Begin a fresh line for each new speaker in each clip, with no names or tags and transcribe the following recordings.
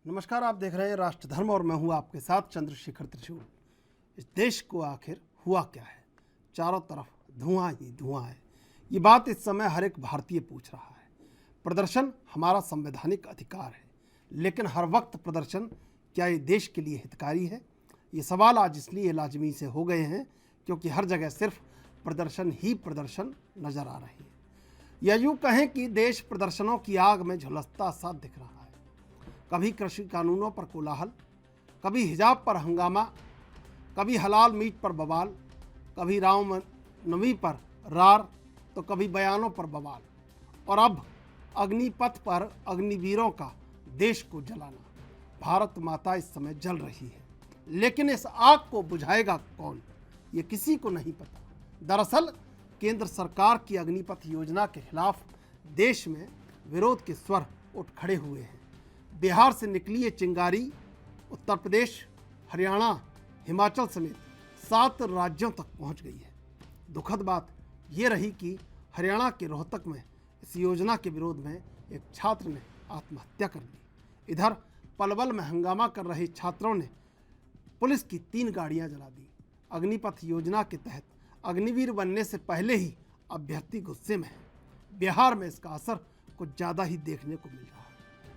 नमस्कार, आप देख रहे हैं राष्ट्र धर्म और मैं हूं आपके साथ चंद्रशेखर त्रिशूल। इस देश को आखिर हुआ क्या है? चारों तरफ धुआं ही धुआं है। ये बात इस समय हर एक भारतीय पूछ रहा है। प्रदर्शन हमारा संवैधानिक अधिकार है, लेकिन हर वक्त प्रदर्शन क्या ये देश के लिए हितकारी है? ये सवाल आज इसलिए लाजमी से हो गए हैं क्योंकि हर जगह सिर्फ प्रदर्शन ही प्रदर्शन नजर आ रहे हैं। या यूँ कहें कि देश प्रदर्शनों की आग में झुलसता सा दिख रहा है। कभी कृषि कानूनों पर कोलाहल, कभी हिजाब पर हंगामा, कभी हलाल मीट पर बवाल, कभी रामनवमी पर रार, तो कभी बयानों पर बवाल, और अब अग्निपथ पर अग्निवीरों का देश को जलाना। भारत माता इस समय जल रही है, लेकिन इस आग को बुझाएगा कौन, ये किसी को नहीं पता। दरअसल केंद्र सरकार की अग्निपथ योजना के खिलाफ देश में विरोध के स्वर उठ खड़े हुए हैं। बिहार से निकली ये चिंगारी उत्तर प्रदेश, हरियाणा, हिमाचल समेत 7 राज्यों तक पहुंच गई है। दुखद बात ये रही कि हरियाणा के रोहतक में इस योजना के विरोध में एक छात्र ने आत्महत्या कर ली। इधर पलवल में हंगामा कर रहे छात्रों ने पुलिस की 3 गाड़ियां जला दी। अग्निपथ योजना के तहत अग्निवीर बनने से पहले ही अभ्यर्थी गुस्से में है। बिहार में इसका असर कुछ ज़्यादा ही देखने को मिल रहा है।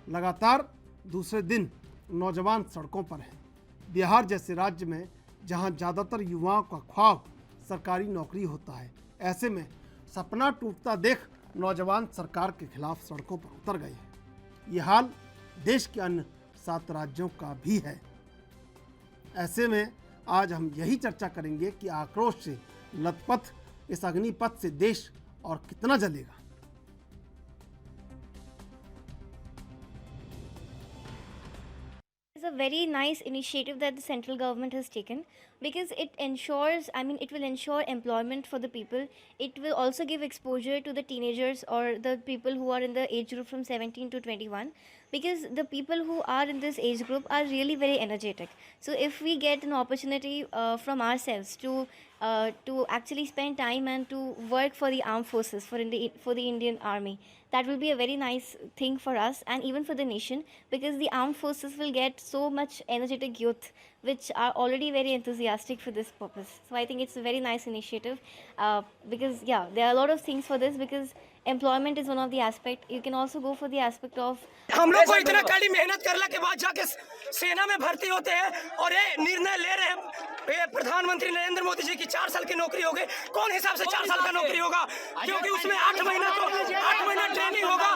लगातार दूसरे दिन नौजवान सड़कों पर हैं। बिहार जैसे राज्य में जहां ज़्यादातर युवाओं का ख्वाब सरकारी नौकरी होता है, ऐसे में सपना टूटता देख नौजवान सरकार के खिलाफ सड़कों पर उतर गए हैं। ये हाल देश के अन्य 7 राज्यों का भी है। ऐसे में आज हम यही चर्चा करेंगे कि आक्रोश से लथपथ इस अग्निपथ से देश और कितना जलेगा।
It's a very nice initiative that the central government has taken because it ensures, it will ensure employment for the people. It will also give exposure to the teenagers or the people who are in the age group from 17 to 21, because the people who are in this age group are really very energetic. So if we get an opportunity from ourselves to actually spend time and to work for the armed forces, for the Indian Army, that will be a very nice thing for us and even for the nation, because the armed forces will get so much energetic youth which are already very enthusiastic for this purpose. So I think it's a very nice initiative because there are a lot of things for this, because employment is one of the aspect. You can also go for the aspect of
हम लोग को इतना कड़ी मेहनत करने के बाद जाके सेना में भर्ती होते हैं और ये निर्णय ले रहे हैं प्रधानमंत्री नरेंद्र मोदी जी की 4 साल की नौकरी होगी। कौन हिसाब से 4 साल का नौकरी होगा? क्योंकि उसमें 8 महीना ट्रेनिंग होगा,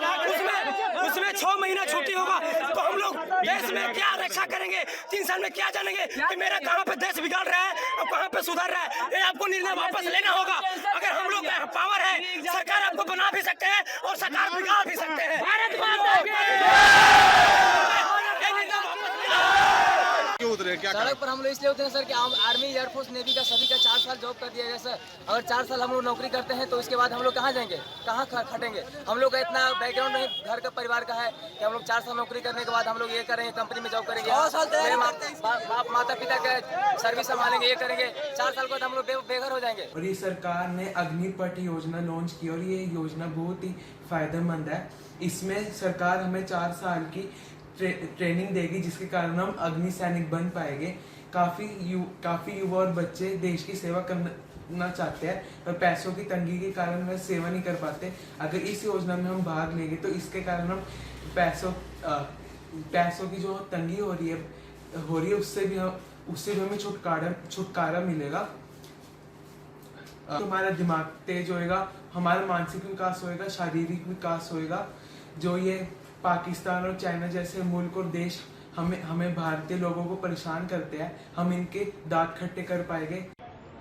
उसमें 6 महीना छुट्टी होगा। तो हम लोग देश में क्या रक्षा करेंगे? 3 साल में क्या जानेंगे कि मेरा कहाँ पे देश बिगाड़ रहा है और कहाँ पे सुधार रहा है? ये आपको निर्णय वापस लेना होगा। अगर हम लोग पावर है, सरकार आपको बना भी सकते हैं और सरकार बिगाड़ भी सकते हैं।
सड़क पर हम लोग इसलिए होते हैं सर कि आर्मी, एयरफोर्स, नेवी का सभी का 4 साल जॉब कर दिया गया सर। अगर 4 साल हम लोग नौकरी करते हैं तो इसके बाद हम लोग कहाँ जाएंगे, कहाँ खटेंगे? हम लोग का इतना बैकग्राउंड नहीं घर का परिवार का है कि हम लोग 4 साल नौकरी करने के बाद हम लोग ये करेंगे, कंपनी में जॉब करेंगे, बाप माता पिता का सर्विस संभालेंगे, ये करेंगे। 4 साल के बाद हम लोग बेघर हो जाएंगे।
और ये सरकार ने अग्निपथ योजना लॉन्च की और ये योजना बहुत ही फायदेमंद है। इसमें सरकार हमें 4 साल की ट्रेनिंग देगी, जिसके कारण हम अग्नि सैनिक बन पाएंगे। काफ़ी युवा और बच्चे देश की सेवा करना चाहते हैं, पर पैसों की तंगी के कारण वह सेवा नहीं कर पाते। अगर इस योजना में हम भाग लेंगे तो इसके कारण हम पैसों की जो तंगी हो रही है उससे भी हमें छुटकारा मिलेगा। हमारा दिमाग तेज होएगा, हमारा मानसिक विकास होएगा, शारीरिक विकास होएगा। जो ये पाकिस्तान और चाइना जैसे मुल्क और देश हमें भारतीय लोगों को परेशान करते हैं, हम इनके दांत खट्टे कर पाएंगे।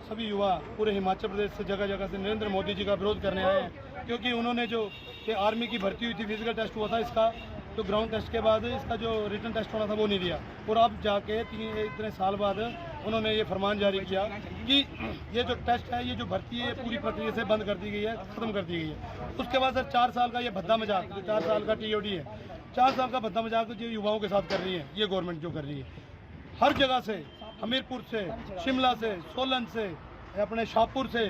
सभी युवा पूरे हिमाचल प्रदेश से जगह जगह से नरेंद्र मोदी जी का विरोध करने आए हैं, क्योंकि उन्होंने जो आर्मी की भर्ती हुई थी, फिजिकल टेस्ट हुआ था इसका, तो ग्राउंड टेस्ट के बाद इसका जो रिटन टेस्ट होना था वो नहीं दिया, और अब जाके इतने साल बाद उन्होंने ये फरमान जारी किया कि ये जो टेस्ट है, ये जो भर्ती है, पूरी प्रक्रिया से बंद कर दी गई है, ख़त्म कर दी गई है। उसके बाद सर 4 साल का ये भद्दा मजाक, जो 4 साल का TOD है, 4 साल का भद्दा मजाक जो युवाओं के साथ कर रही है ये गवर्नमेंट जो कर रही है, हर जगह से, हमीरपुर से, शिमला से, सोलन से, अपने शाहपुर से,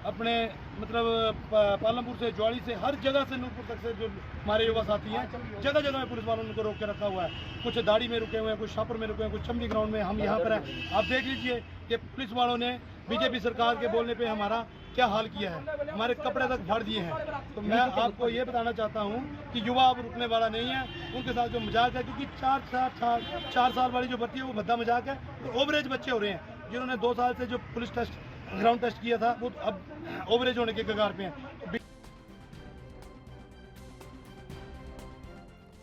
अपने मतलब पालमपुर से, ज्वाड़ी से, हर जगह से नूरपुर तक से जो हमारे युवा साथी हैं, जगह जगह में पुलिस वालों ने उनको रोक के रखा हुआ है। कुछ दाड़ी में रुके हुए हैं, कुछ शाहपुर में रुके हैं, कुछ चमनी ग्राउंड में, हम यहाँ पर हैं। आप देख लीजिए कि पुलिस वालों ने बीजेपी सरकार के बोलने पे हमारा क्या हाल किया है, हमारे कपड़े तक फाड़ दिए हैं। तो मैं आपको ये बताना चाहता हूँ कि युवा अब रुकने वाला नहीं है। उनके साथ जो मजाक है, क्योंकि 4 साल वाली जो भर्ती है वो भद्दा मजाक है। तो ओवरेज बच्चे हो रहे हैं, जिन्होंने 2 साल से जो पुलिस टेस्ट, ग्राउंड टेस्ट किया था, वो अब ओवरेज होने के कगार पे हैं।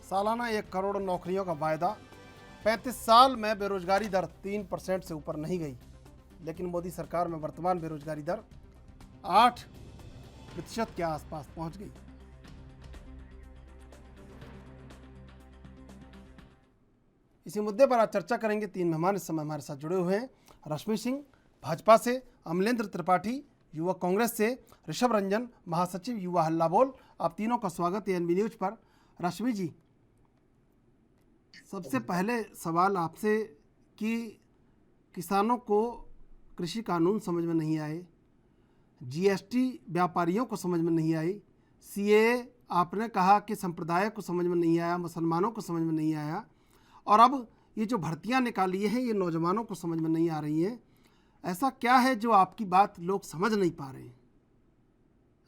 सालाना 1 करोड़ नौकरियों का वायदा, 35 साल में बेरोजगारी दर 3% से ऊपर नहीं गई, लेकिन मोदी सरकार में वर्तमान बेरोजगारी दर 8% के आसपास पहुंच गई। इसी मुद्दे पर आज चर्चा करेंगे। 3 मेहमान इस समय हमारे साथ जुड़े हुए हैं। रश्मि सिंह भाजपा से, अमलेंद्र त्रिपाठी युवा कांग्रेस से, ऋषभ रंजन महासचिव युवा हल्ला बोल। आप तीनों का स्वागत है एनबी न्यूज पर। रश्मि जी, सबसे पहले सवाल आपसे कि किसानों को कृषि कानून समझ में नहीं आए, जीएसटी व्यापारियों को समझ में नहीं आई, सीएए आपने कहा कि संप्रदाय को समझ में नहीं आया, मुसलमानों को समझ में नहीं आया, और अब ये जो भर्तियां निकाली हैं ये नौजवानों को समझ में नहीं आ रही हैं। ऐसा क्या है जो आपकी बात लोग समझ नहीं पा रहे हैं?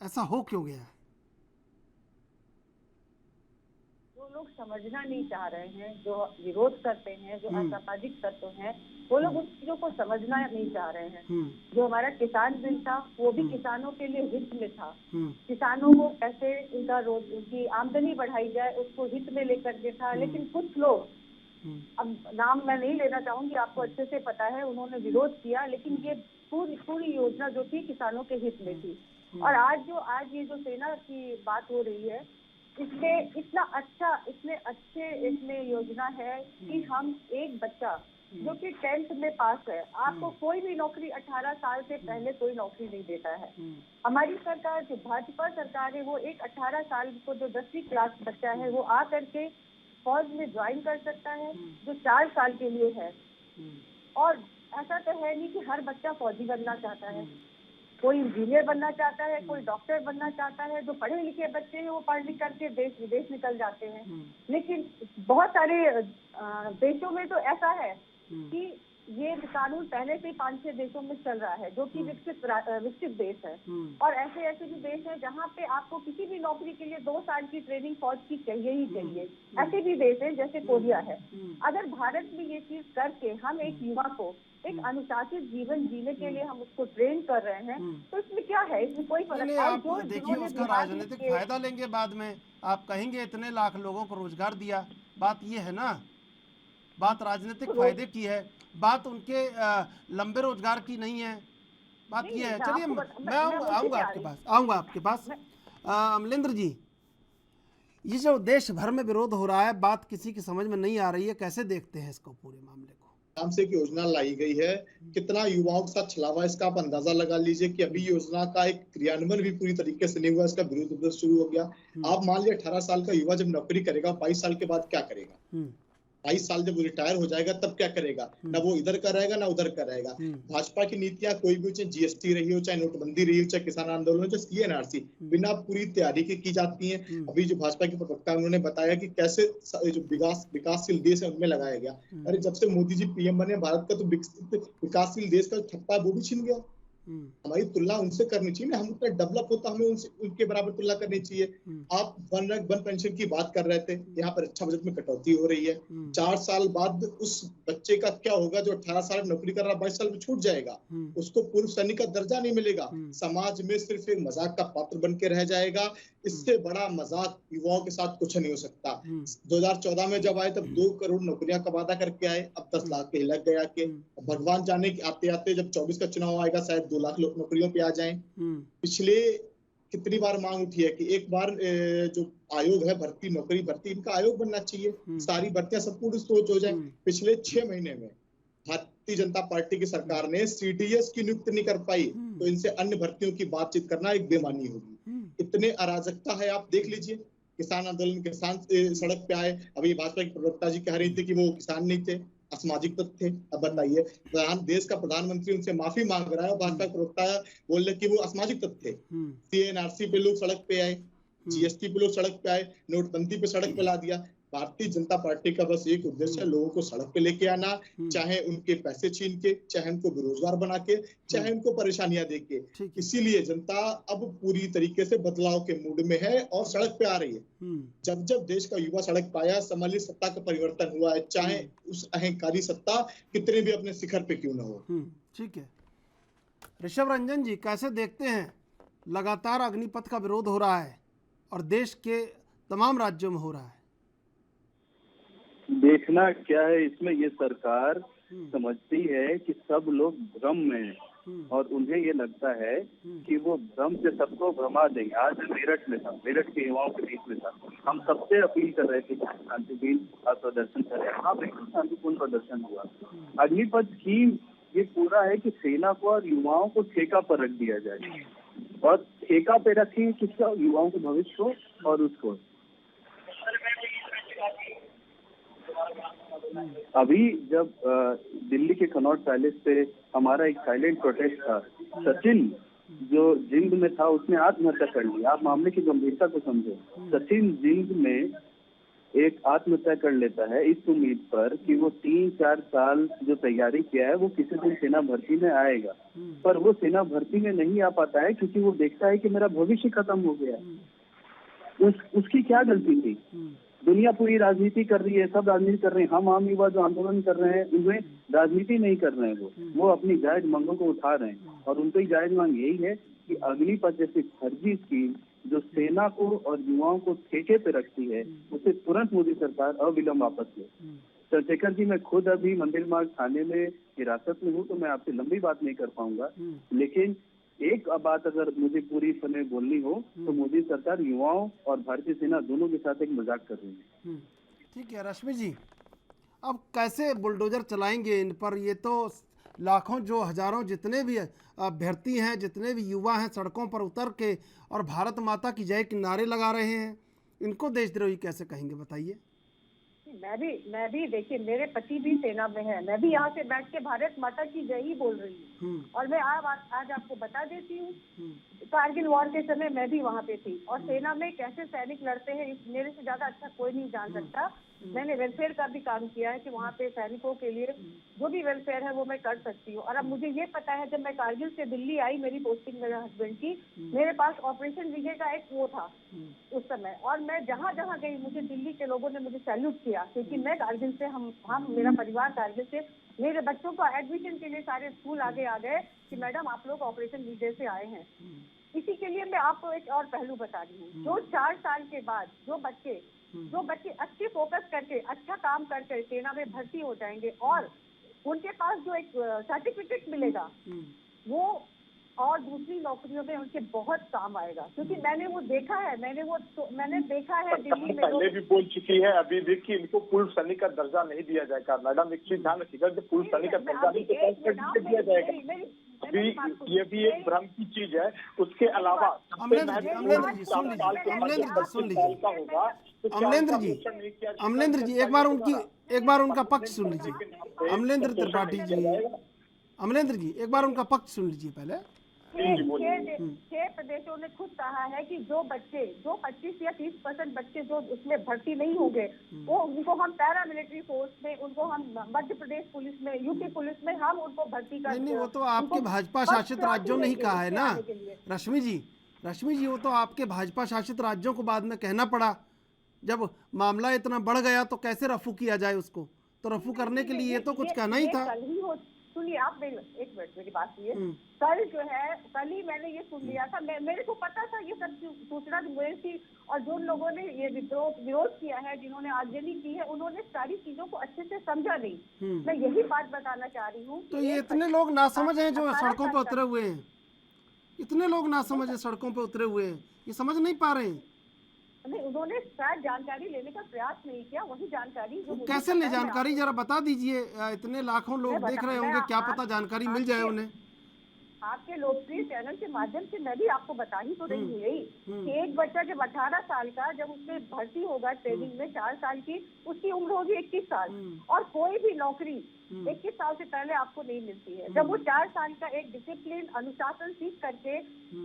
ऐसा हो क्यों गया है?
जो लोग समझना नहीं चाह रहे हैं, जो विरोध करते हैं, जो असामाजिक तत्व हैं, वो लोग उन चीजों को समझना नहीं चाह रहे हैं। जो हमारा किसान बिल था वो भी किसानों के लिए हित में था। किसानों को कैसे उनकी आमदनी बढ़ाई जाए उसको हित में लेकर के था। लेकिन कुछ लोग, अब नाम मैं नहीं लेना चाहूंगी, आपको अच्छे से पता है, उन्होंने विरोध किया, लेकिन ये पूरी योजना जो थी किसानों के हित में थी। और आज ये जो सेना की बात हो रही है, इसमें इतने अच्छे इसमें योजना है कि हम एक बच्चा जो कि 10th में पास है, आपको कोई भी नौकरी 18 साल से पहले कोई नौकरी नहीं देता है। हमारी सरकार, जो भाजपा सरकार है, वो एक 18 साल को जो 10वीं क्लास बच्चा है वो आ करके फौज में ज्वाइन कर सकता है, जो 4 साल के लिए है। और ऐसा तो है नहीं कि हर बच्चा फौजी बनना चाहता है, कोई इंजीनियर बनना चाहता है, कोई डॉक्टर बनना चाहता है। जो पढ़े लिखे बच्चे हैं वो पढ़ लिख करके देश विदेश निकल जाते हैं। लेकिन बहुत सारे देशों में तो ऐसा है कि ये कानून पहले से 5-6 देशों में चल रहा है, जो कि विकसित देश है। और ऐसे भी देश हैं जहाँ पे आपको किसी भी नौकरी के लिए 2 साल की ट्रेनिंग फौज की चाहिए ही चाहिए। ऐसे भी देश हैं जैसे कोरिया है। अगर भारत में ये चीज करके हम एक युवा को एक अनुशासित जीवन जीने के लिए हम उसको ट्रेन कर रहे हैं, तो इसमें क्या है? इसमें कोई फर्क नहीं।
आप देखिए उसका राजनीतिक फायदा लेंगे बाद में, आप कहेंगे इतने लाख लोगों को रोजगार दिया। बात ये है ना, बात राजनीतिक फायदे की है, बात उनके लंबे रोजगार की नहीं है। बात ये है। चलिए मैं आऊँगा आपके पास। अमलेंद्र जी, ये जो देश भर में विरोध हो रहा है, बात किसी की समझ में नहीं आ रही है, कैसे देखते हैं इसको, पूरे मामले को?
नाम से एक योजना लाई गई है, कितना युवाओं के साथ छलावा इसका आप अंदाजा लगा लीजिए कि अभी योजना का एक क्रियान्वयन भी पूरी तरीके से नहीं हुआ, इसका विरोध शुरू हो गया। आप मान लिया 18 साल का युवा जब नौकरी करेगा, 22 साल के बाद क्या करेगा? 22 साल जब वो रिटायर हो जाएगा तब क्या करेगा? ना वो इधर का रहेगा ना उधर का रहेगा। भाजपा की नीतियां कोई भी, चाहे जीएसटी रही हो, चाहे नोटबंदी रही हो, चाहे किसान आंदोलन हो, चाहे सीएनआरसी, बिना पूरी तैयारी के की जाती हैं। अभी जो भाजपा के प्रवक्ता उन्होंने बताया कि कैसे जो विकासशील देश है उनमें लगाया गया। अरे जब से मोदी जी पीएम बने, भारत का तो विकासशील देश का ठप्पा वो भी छिन गया। हमारी तुलना उनसे करनी चाहिए ना, हम उतना डेवलप होता, हमें उनके बराबर तुलना करनी चाहिए। आप वन पेंशन की बात कर रहे थे, यहाँ पर रक्षा बजट में कटौती हो रही है। 4 साल बाद उस बच्चे का क्या होगा जो 18 साल नौकरी कर रहा है, 22 साल में छूट जाएगा, उसको पूर्व सैनिक का दर्जा नहीं मिलेगा, समाज में सिर्फ एक मजाक का पात्र बन के रह जाएगा। इससे बड़ा मजाक युवाओं के साथ कुछ नहीं हो सकता। 2014 में जब आए तब 2 करोड़ नौकरियां का वादा करके आए, अब 10 लाख के लग गया के। भगवान जाने कि आते आते जब 24 का चुनाव आएगा शायद 2 लाख नौकरियों पे आ जाएं। पिछले कितनी बार मांग उठी है कि एक बार जो आयोग है नौकरी भर्ती, इनका आयोग बनना चाहिए, सारी भर्तियां संपूर्ण हो जाए। पिछले 6 महीने में भारतीय जनता पार्टी की सरकार ने सीडीएस की नियुक्ति नहीं कर पाई, तो इनसे अन्य भर्तियों की बातचीत करना एक बेमानी होगी। इतने अराजकता है, आप देख लीजिए। किसान आंदोलन, किसान सड़क पे आए, अभी भाजपा की प्रवक्ता जी कह रही थी कि वो किसान नहीं थे, असामाजिक तत्व थे। अब बताइए, देश का प्रधानमंत्री उनसे माफी मांग रहा है और भाजपा प्रवक्ता बोल रहे कि वो असामाजिक तत्व थे। CNRC पे लोग सड़क पे आए, GST पे लोग सड़क पे आए, नोटबंदी पे सड़क पे ला दिया। भारतीय जनता पार्टी का बस एक उद्देश्य है, लोगों को सड़क पे लेके आना, चाहे उनके पैसे छीन के, चाहे उनको बेरोजगार बना के, चाहे उनको परेशानियां दे के। इसीलिए जनता अब पूरी तरीके से बदलाव के मूड में है और सड़क पे आ रही है। जब जब देश का युवा सड़क पाया, समझ ली सत्ता का परिवर्तन हुआ है, चाहे उस अहंकारी सत्ता कितने भी अपने शिखर पे क्यों न हो।
ठीक है ऋषभ रंजन जी, कैसे देखते हैं लगातार अग्निपथ का विरोध हो रहा है और देश के तमाम राज्यों में हो रहा है?
देखना क्या है इसमें, ये सरकार समझती है कि सब लोग भ्रम में हैं और उन्हें ये लगता है कि वो भ्रम से सबको भ्रमा देंगे। आज मेरठ में था, मेरठ के युवाओं के बीच में था, हम सबसे अपील कर रहे थे कि शांतिपूर्ण प्रदर्शन करें। हाँ बिल्कुल शांतिपूर्ण प्रदर्शन हुआ। अग्निपथ की ये पूरा है कि सेना को और युवाओं को ठेका पर रख दिया जाए और ठेका पे रखें किसका, युवाओं के भविष्य को और उसको। अभी जब दिल्ली के कनॉट पैलेस पे हमारा एक साइलेंट प्रोटेस्ट था, सचिन जो जिंद में था उसने आत्महत्या कर ली। आप मामले की गंभीरता को समझो। सचिन जिंद में एक आत्महत्या कर लेता है इस उम्मीद पर कि वो 3-4 साल जो तैयारी किया है वो किसी दिन सेना भर्ती में आएगा, पर वो सेना भर्ती में नहीं आ पाता है क्योंकि वो देखता है कि मेरा भविष्य खत्म हो गया। उसकी क्या गलती थी? दुनिया पूरी राजनीति कर रही है, सब राजनीति कर रहे हैं, हम आम युवा जो आंदोलन कर रहे हैं उनमें राजनीति नहीं कर रहे हैं। वो अपनी जायज मांगों को उठा रहे हैं और उनकी जायज मांग यही है कि अग्निपथ जैसी फर्जी स्कीम जो सेना को और युवाओं को ठेके पे रखती है उसे तुरंत मोदी सरकार अविलंब वापस ले। चंद्रशेखर जी, मैं खुद अभी मंदिर मार्ग थाने में हिरासत में हूँ तो मैं आपसे लंबी बात नहीं कर पाऊंगा, लेकिन एक बात अगर मुझे पूरी समय बोलनी हो तो मोदी सरकार युवाओं और भारतीय सेना दोनों के साथ एक मजाक कर रही है।
ठीक है रश्मि जी, अब कैसे बुलडोजर चलाएंगे इन पर? ये तो लाखों जो हजारों जितने भी अभ्यर्थी हैं, जितने भी युवा हैं, सड़कों पर उतर के और भारत माता की जय के नारे लगा रहे हैं, इनको देशद्रोही कैसे कहेंगे बताइए?
मैं भी देखिए, मेरे पति भी सेना में है, मैं भी यहाँ से बैठ के भारत माता की जय ही बोल रही हूँ। और मैं आज आपको बता देती हूँ, कारगिल वॉर के समय मैं भी वहाँ पे थी और सेना में कैसे सैनिक लड़ते हैं मेरे से ज्यादा अच्छा कोई नहीं जान सकता। मैंने वेलफेयर का भी काम किया है कि वहाँ पे सैनिकों के लिए जो भी वेलफेयर है वो मैं कर सकती हूँ। और अब मुझे ये पता है, जब मैं कारगिल से दिल्ली आई, मेरी पोस्टिंग मेरे हस्बैंड की, मेरे पास ऑपरेशन विजय का एक वो था उस समय, और मैं जहाँ जहाँ गई मुझे दिल्ली के लोगों ने मुझे सैल्यूट किया क्योंकि मैं कारगिल से, हम मेरा परिवार कारगिल से, मेरे बच्चों को एडमिशन के लिए सारे स्कूल आगे आ गए कि मैडम आप लोग ऑपरेशन विजय से आए हैं। इसी के लिए मैं आपको एक और पहलू बता रही हूँ, जो 4 साल के बाद जो बच्चे अच्छे फोकस करके अच्छा काम करके सेना में भर्ती हो जाएंगे और उनके पास जो एक सर्टिफिकेट मिलेगा वो और दूसरी नौकरियों में उनके बहुत काम आएगा, क्योंकि मैंने वो देखा है, मैंने देखा है दिल्ली में।
पहले भी बोल चुकी है, अभी देखिए इनको पूर्व सैनिक का दर्जा नहीं दिया जाएगा। मैडम एक चीज ध्यान रखिएगा, जब पूर्व सैनिक का दर्जा नहीं तो दिया जाएगा। अभी ये भी एक भ्रम की चीज है। उसके अलावा
अमलेंद्र जी एक बार उनका पक्ष सुन लीजिए। अमलेंद्र त्रिपाठी जी, अमलेंद्र जी एक बार उनका पक्ष सुन लीजिए पहले।
6 प्रदेशों ने खुद कहा है कि जो 25 या 30% बच्चे जो उसमें भर्ती नहीं होंगे वो उनको हम पैरामिलिट्री फोर्स में, उनको हम मध्य प्रदेश पुलिस में, यूपी पुलिस में हम उनको भर्ती कर।
नहीं, वो तो आपके भाजपा शासित राज्यों ने ही कहा है ना रश्मि जी, वो तो आपके भाजपा शासित राज्यों को बाद में कहना पड़ा। जब मामला इतना बढ़ गया तो कैसे रफू किया जाए उसको, तो रफू करने के लिए तो कुछ कहना ही था।
सुनिए आप एक मिनट मेरी बात सुनिए। कल ही मैंने ये सुन लिया था, मेरे को पता था ये सब सूचना मुझे थी, और जो लोगों ने ये विरोध किया है, जिन्होंने आगजनी की है, उन्होंने सारी चीजों को अच्छे से समझा नहीं। मैं यही बात बताना चाह रही हूँ।
तो ये इतने लोग नासमझ हैं जो सड़कों पर उतरे हुए हैं, इतने लोग नासमझ हैं सड़कों पर उतरे हुए हैं, ये समझ नहीं पा रहे हैं।
नहीं, उन्होंने शायद जानकारी लेने का प्रयास नहीं किया, वही जानकारी जो
कैसे ले जानकारी जरा बता दीजिए। इतने लाखों लोग देख रहे होंगे, क्या पता जानकारी मिल जाए उन्हें।
आपके लोकप्रिय चैनल के माध्यम से मैं भी आपको बता ही तो रही हूँ यही कि एक बच्चा जब 18 साल का जब उसमें भर्ती होगा ट्रेनिंग में 4 साल की, उसकी उम्र होगी 21 साल, और कोई भी नौकरी 21 साल से पहले आपको नहीं मिलती है। जब वो 4 साल का एक डिसिप्लिन अनुशासन सीख करके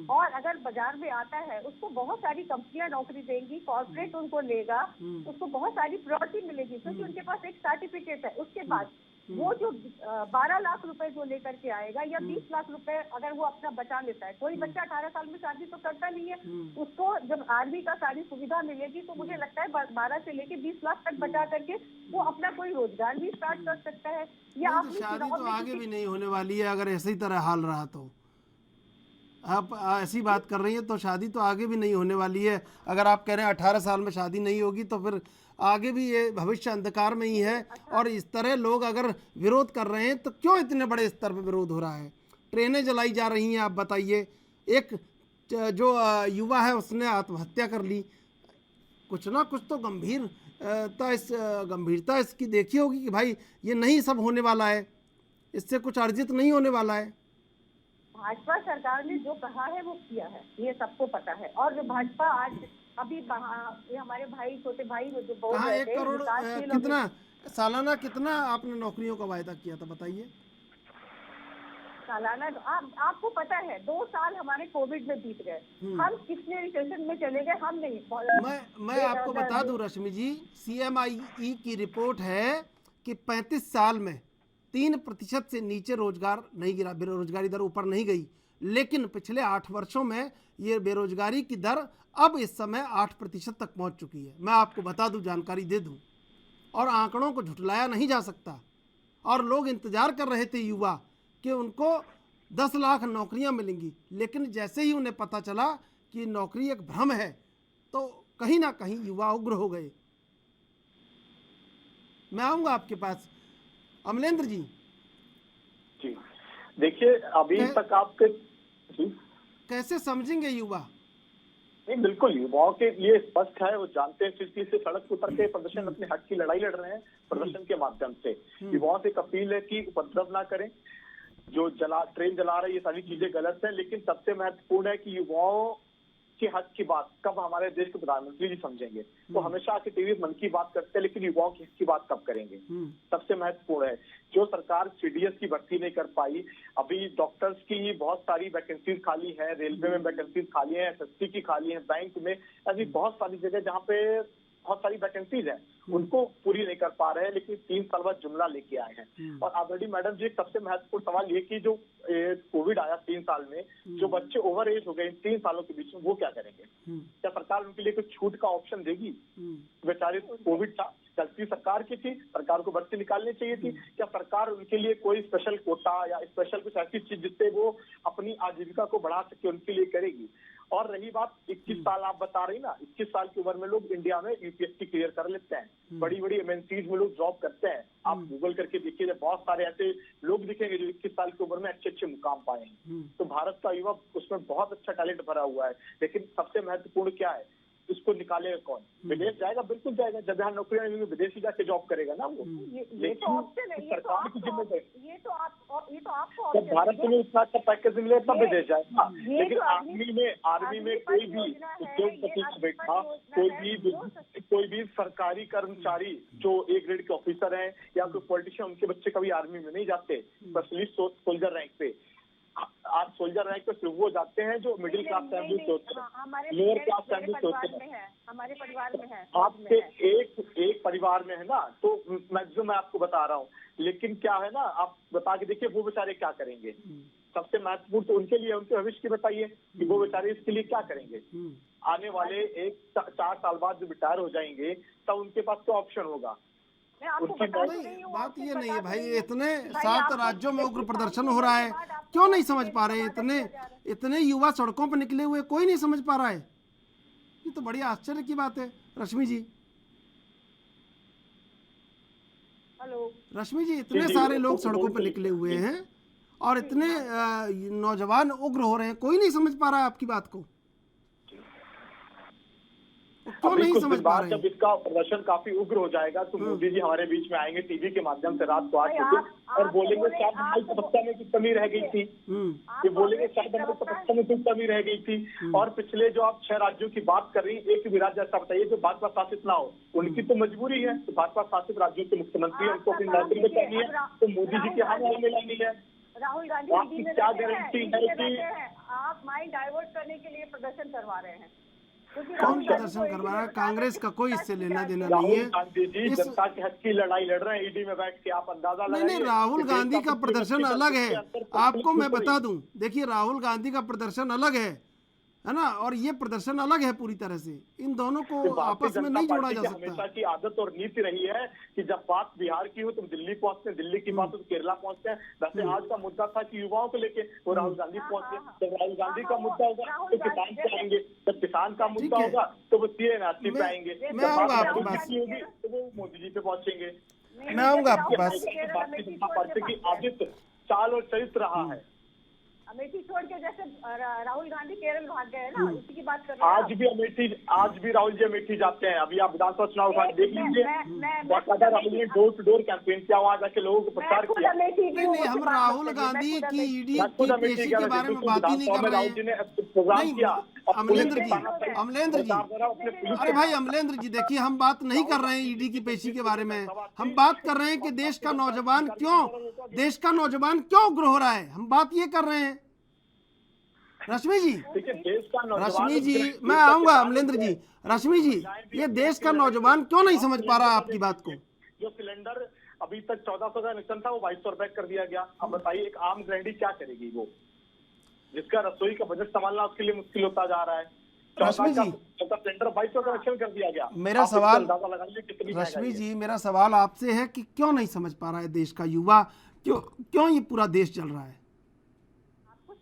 और अगर बाजार में आता है, उसको बहुत सारी कंपनियां नौकरी देंगी, कॉर्पोरेट उनको लेगा, उसको बहुत सारी प्रायोरिटी मिलेगी क्योंकि उनके पास एक सर्टिफिकेट है। उसके बाद वो जो 12 लाख रुपए जो लेकर के आएगा या 20 लाख रुपए अगर वो अपना बचा लेता है, कोई बच्चा 18 साल में शादी तो करता नहीं है, उसको जब आर्मी का सारी सुविधा मिलेगी तो मुझे लगता है 12 से लेके 20 लाख तक बचा करके वो अपना कोई रोजगार भी स्टार्ट कर सकता है। या
नहीं, तो शादी तो आगे भी नहीं होने वाली है अगर ऐसे ही तरह हाल रहा तो। आप ऐसी बात कर रही हैं तो शादी तो आगे भी नहीं होने वाली है। अगर आप कह रहे हैं 18 साल में शादी नहीं होगी तो फिर आगे भी ये भविष्य अंधकार में ही है। और इस तरह लोग अगर विरोध कर रहे हैं तो क्यों इतने बड़े स्तर पर विरोध हो रहा है? ट्रेनें जलाई जा रही हैं, आप बताइए। एक जो युवा है उसने आत्महत्या कर ली। कुछ ना कुछ तो गंभीरता इसकी देखी होगी कि भाई ये नहीं सब होने वाला है, इससे कुछ अर्जित नहीं होने वाला है।
भाजपा सरकार ने जो कहा है वो किया है, ये सबको पता है। और जो भाजपा आज अभी ये हमारे भाई, छोटे भाई जो बोल
कहाँ
रहे
1
थे,
करोड़
विकासशील
कितना सालाना कितना आपने नौकरियों का वायदा किया था, बताइए।
सालाना आपको पता है 2 साल हमारे कोविड में बीत गए, हम कितने रिसेशन में चले गए, हम नहीं।
मैं आपको बता दूं रश्मि जी, CMIE की रिपोर्ट है कि 35 साल में 3% से नीचे रोजगार नहीं गिरा, बेरोजगारी दर ऊपर नहीं गई। लेकिन पिछले 8 वर्षों में ये बेरोजगारी की दर अब इस समय 8% तक पहुंच चुकी है। मैं आपको बता दूं, जानकारी दे दूं, और आंकड़ों को झुठलाया नहीं जा सकता। और लोग इंतजार कर रहे थे युवा कि उनको 10 लाख नौकरियां मिलेंगी, लेकिन जैसे ही उन्हें पता चला कि नौकरी एक भ्रम है तो कहीं ना कहीं युवा उग्र हो गए। मैं आऊँगा आपके पास, अमलेंद्र जी।
जी देखिए, अभी तक आपके
कैसे समझेंगे युवा?
नहीं, बिल्कुल युवाओं के लिए स्पष्ट है, वो जानते हैं किस चीज से सड़क पर उतर के प्रदर्शन, अपने हक की लड़ाई लड़ रहे हैं प्रदर्शन के माध्यम से। युवाओं से एक अपील है कि उपद्रव ना करें, जो ट्रेन जला रही है, ये सारी चीजें गलत है। लेकिन सबसे महत्वपूर्ण है कि युवाओं के हक की बात कब हमारे देश के प्रधानमंत्री जी समझेंगे। तो हमेशा आके टीवी मन की बात करते हैं, लेकिन युवाओं की हक की बात कब करेंगे? सबसे महत्वपूर्ण है। जो सरकार CDS की भर्ती नहीं कर पाई, अभी डॉक्टर्स की बहुत सारी वैकेंसीज खाली है, रेलवे में वैकेंसीज खाली है, SSC की खाली है, बैंक में, ऐसी बहुत सारी जगह जहाँ पे बहुत सारी वैकेंसीज हैं, उनको पूरी नहीं कर पा रहे हैं, लेकिन 3 साल बाद जुमला लेके आए हैं। और ऑलरेडी मैडम जी, सबसे महत्वपूर्ण सवाल ये कि जो कोविड आया 3 साल में, जो बच्चे ओवर एज हो गए 3 सालों के बीच में, वो क्या करेंगे? क्या सरकार उनके लिए कुछ छूट का ऑप्शन देगी? बेचारे कोविड था, गलती सरकार की थी, सरकार को भर्ती निकालनी चाहिए थी। क्या सरकार उनके लिए कोई स्पेशल कोटा या स्पेशल कुछ ऐसी चीज जिससे वो अपनी आजीविका को बढ़ा सके, उनके लिए करेगी? और रही बात 21 साल आप बता रही ना, 21 साल की उम्र में लोग इंडिया में UPSC क्लियर कर लेते हैं, बड़ी बड़ी MNCs में लोग जॉब करते हैं। आप गूगल करके देखिए, बहुत सारे ऐसे लोग दिखेंगे जो 21 साल की उम्र में अच्छे अच्छे मुकाम पाए हैं। तो भारत का युवा, उसमें बहुत अच्छा टैलेंट भरा हुआ है। लेकिन सबसे महत्वपूर्ण क्या है, इसको निकालेगा कौन? विदेश जाएगा? बिल्कुल जाएगा। जब यहाँ नौकरियां नहीं मिलेंगी, विदेश ही जाके जॉब करेगा ना वो।
ये तो ऑप्शन है,
सरकार की जिम्मेदारी।
ये तो आपको
जब भारत में इतना अच्छा पैकेज मिले तब विदेश जाएगा। लेकिन आर्मी में कोई भी उद्योगपति का बेटा, कोई भी सरकारी कर्मचारी जो A ग्रेड के ऑफिसर हैं या कोई पॉलिटिशियन, उनके बच्चे कभी आर्मी में नहीं जाते, स्पेशली सोल्जर रैंक पे। आज सोल्जर रैंक पे सिर्फ वो जाते हैं जो मिडिल क्लास फैमिली से होते हैं, लोअर क्लास फैमिली से होते हैं।
हमारे परिवार में है,
आपके एक परिवार में है ना, तो मैक्सिमम मैं आपको बता रहा हूँ। लेकिन क्या है ना, आप बता के देखिए वो बेचारे क्या करेंगे। सबसे महत्वपूर्ण तो उनके लिए, उनके भविष्य की बताइए कि वो बेचारे इसके लिए क्या करेंगे। आने वाले 4 साल बाद जब रिटायर हो जाएंगे तब उनके पास क्या ऑप्शन होगा?
बात ये नहीं है भाई, इतने 7 राज्यों में उग्र प्रदर्शन हो रहा है, क्यों नहीं समझ पा रहे? इतने युवा सड़कों पर निकले हुए, कोई नहीं समझ पा रहा है। ये तो बड़ी आश्चर्य की बात है। रश्मि जी, रश्मि जी, इतने सारे लोग सड़कों पर निकले हुए हैं और इतने नौजवान उग्र हो रहे हैं, कोई नहीं समझ पा रहा है आपकी बात को। क्यों
अभी
नहीं
कुछ
समझ
दिन
पा
बाद
रहे
जब इसका प्रदर्शन काफी उग्र हो जाएगा तो मोदी जी हमारे बीच में आएंगे टीवी के माध्यम से रात को 8 बजे और बोलेंगे शायद हमारी तपस्या में कुछ कमी रह गई थी। ये बोलेंगे शायद हमारी तपस्या में कुछ कमी रह गई थी। और पिछले जो आप 6 राज्यों की बात कर रही हैं, एक भी राज्य ऐसा बताइए जो भाजपा शासित ना हो। उनकी तो मजबूरी है, तो भाजपा शासित राज्यों के मुख्यमंत्री उनको अपनी नौकरी बचानी है, तो मोदी जी के हाथ में मिलानी है।
राहुल गांधी
आपकी
ईडी में
क्या
रहते हैं,
गारंटी
ईडी
है
में
कि
रहते हैं। आप माइंड डाइवर्ट करने के लिए प्रदर्शन करवा रहे हैं, क्योंकि
कौन
राहुल गांधी
प्रदर्शन
को
करवा रहा है?
ईडी में
कांग्रेस का कोई इससे लेना देना नहीं
राहुल
है।
गांधी जी
इस
जनता के हक की लड़ाई लड़ रहे हैं ईडी में बैठ के। आप अंदाजा
नहीं
लगाइए
नहीं, राहुल
कि देश
गांधी का प्रदर्शन
मुख्यमंत्री
अलग
के
है।
अंदर
आपको मैं
कोई-
बता दूं, देखिए राहुल गांधी का प्रदर्शन अलग है ना, और ये प्रदर्शन अलग है पूरी तरह से। इन दोनों को
भारतीय
आपस में
जनता
नहीं जोड़ा
पार्टी
जा
की
सकता।
हमेशा की आदत और नीति रही है कि जब बात बिहार की हो तो दिल्ली पहुंचते हैं, दिल्ली की बात हो तो केरला पहुंचते हैं। वैसे आज का मुद्दा था कि युवाओं को लेके वो राहुल गांधी पहुंचे। जब राहुल गांधी का मुद्दा होगा तो किसान पे आएंगे, जब किसान का मुद्दा
है।
होगा तो वो सीएनआरसी पे आएंगे,
मैं आऊंगा आपकी
जब
बात
बात होगी तो वो मोदी जी पे पहुंचेंगे।
मैं आऊंगा आपके पास।
भारतीय जनता पार्टी की आदित चाल और चरित्र रहा है।
अमेठी छोड़ के जैसे राहुल गांधी केरल भाग गए ना, इसी की बात कर रहे हैं।
आज भी राहुल जी अमेठी जाते हैं। अभी आप विधानसभा चुनाव का देख लीजिए,
मैं
बाकायदा राहुल ने डोर टू डोर कैंपेन किया, वहां जाके लोगों को प्रचार किया।
नहीं, हम राहुल गांधी की ईडी की पेशी के बारे में बात ही नहीं कर रहे
राहुल जी
हैं।
ने प्रोग्राम
नहीं,
किया।
अमलेंद्र जी, अरे भाई अमलेंद्र जी, देखिए हम बात नहीं कर रहे हैं ईडी की पेशी के बारे में। हम बात कर रहे हैं कि देश का नौजवान क्यों उग्र हो रहा है। हम बात ये कर रहे हैं। रश्मि जी, मैं आऊंगा अमलेंद्र जी। रश्मि जी, ये देश का नौजवान क्यों नहीं समझ पा रहा आपकी बात को?
जो सिलेंडर अभी तक 1400 का कनेक्शन था वो 2200 रुपए कर दिया गया। अब बताइए एक आम गृहिणी क्या करेगी, वो जिसका रसोई का बजट संभालना उसके लिए मुश्किल होता जा रहा है।
रश्मि जी,
सिलेंडर 2200 कनेक्शन कर दिया गया।
मेरा सवाल रश्मि जी, मेरा सवाल आपसे है कि क्यों नहीं समझ पा रहा है देश का युवा, क्यों ये पूरा देश चल रहा है?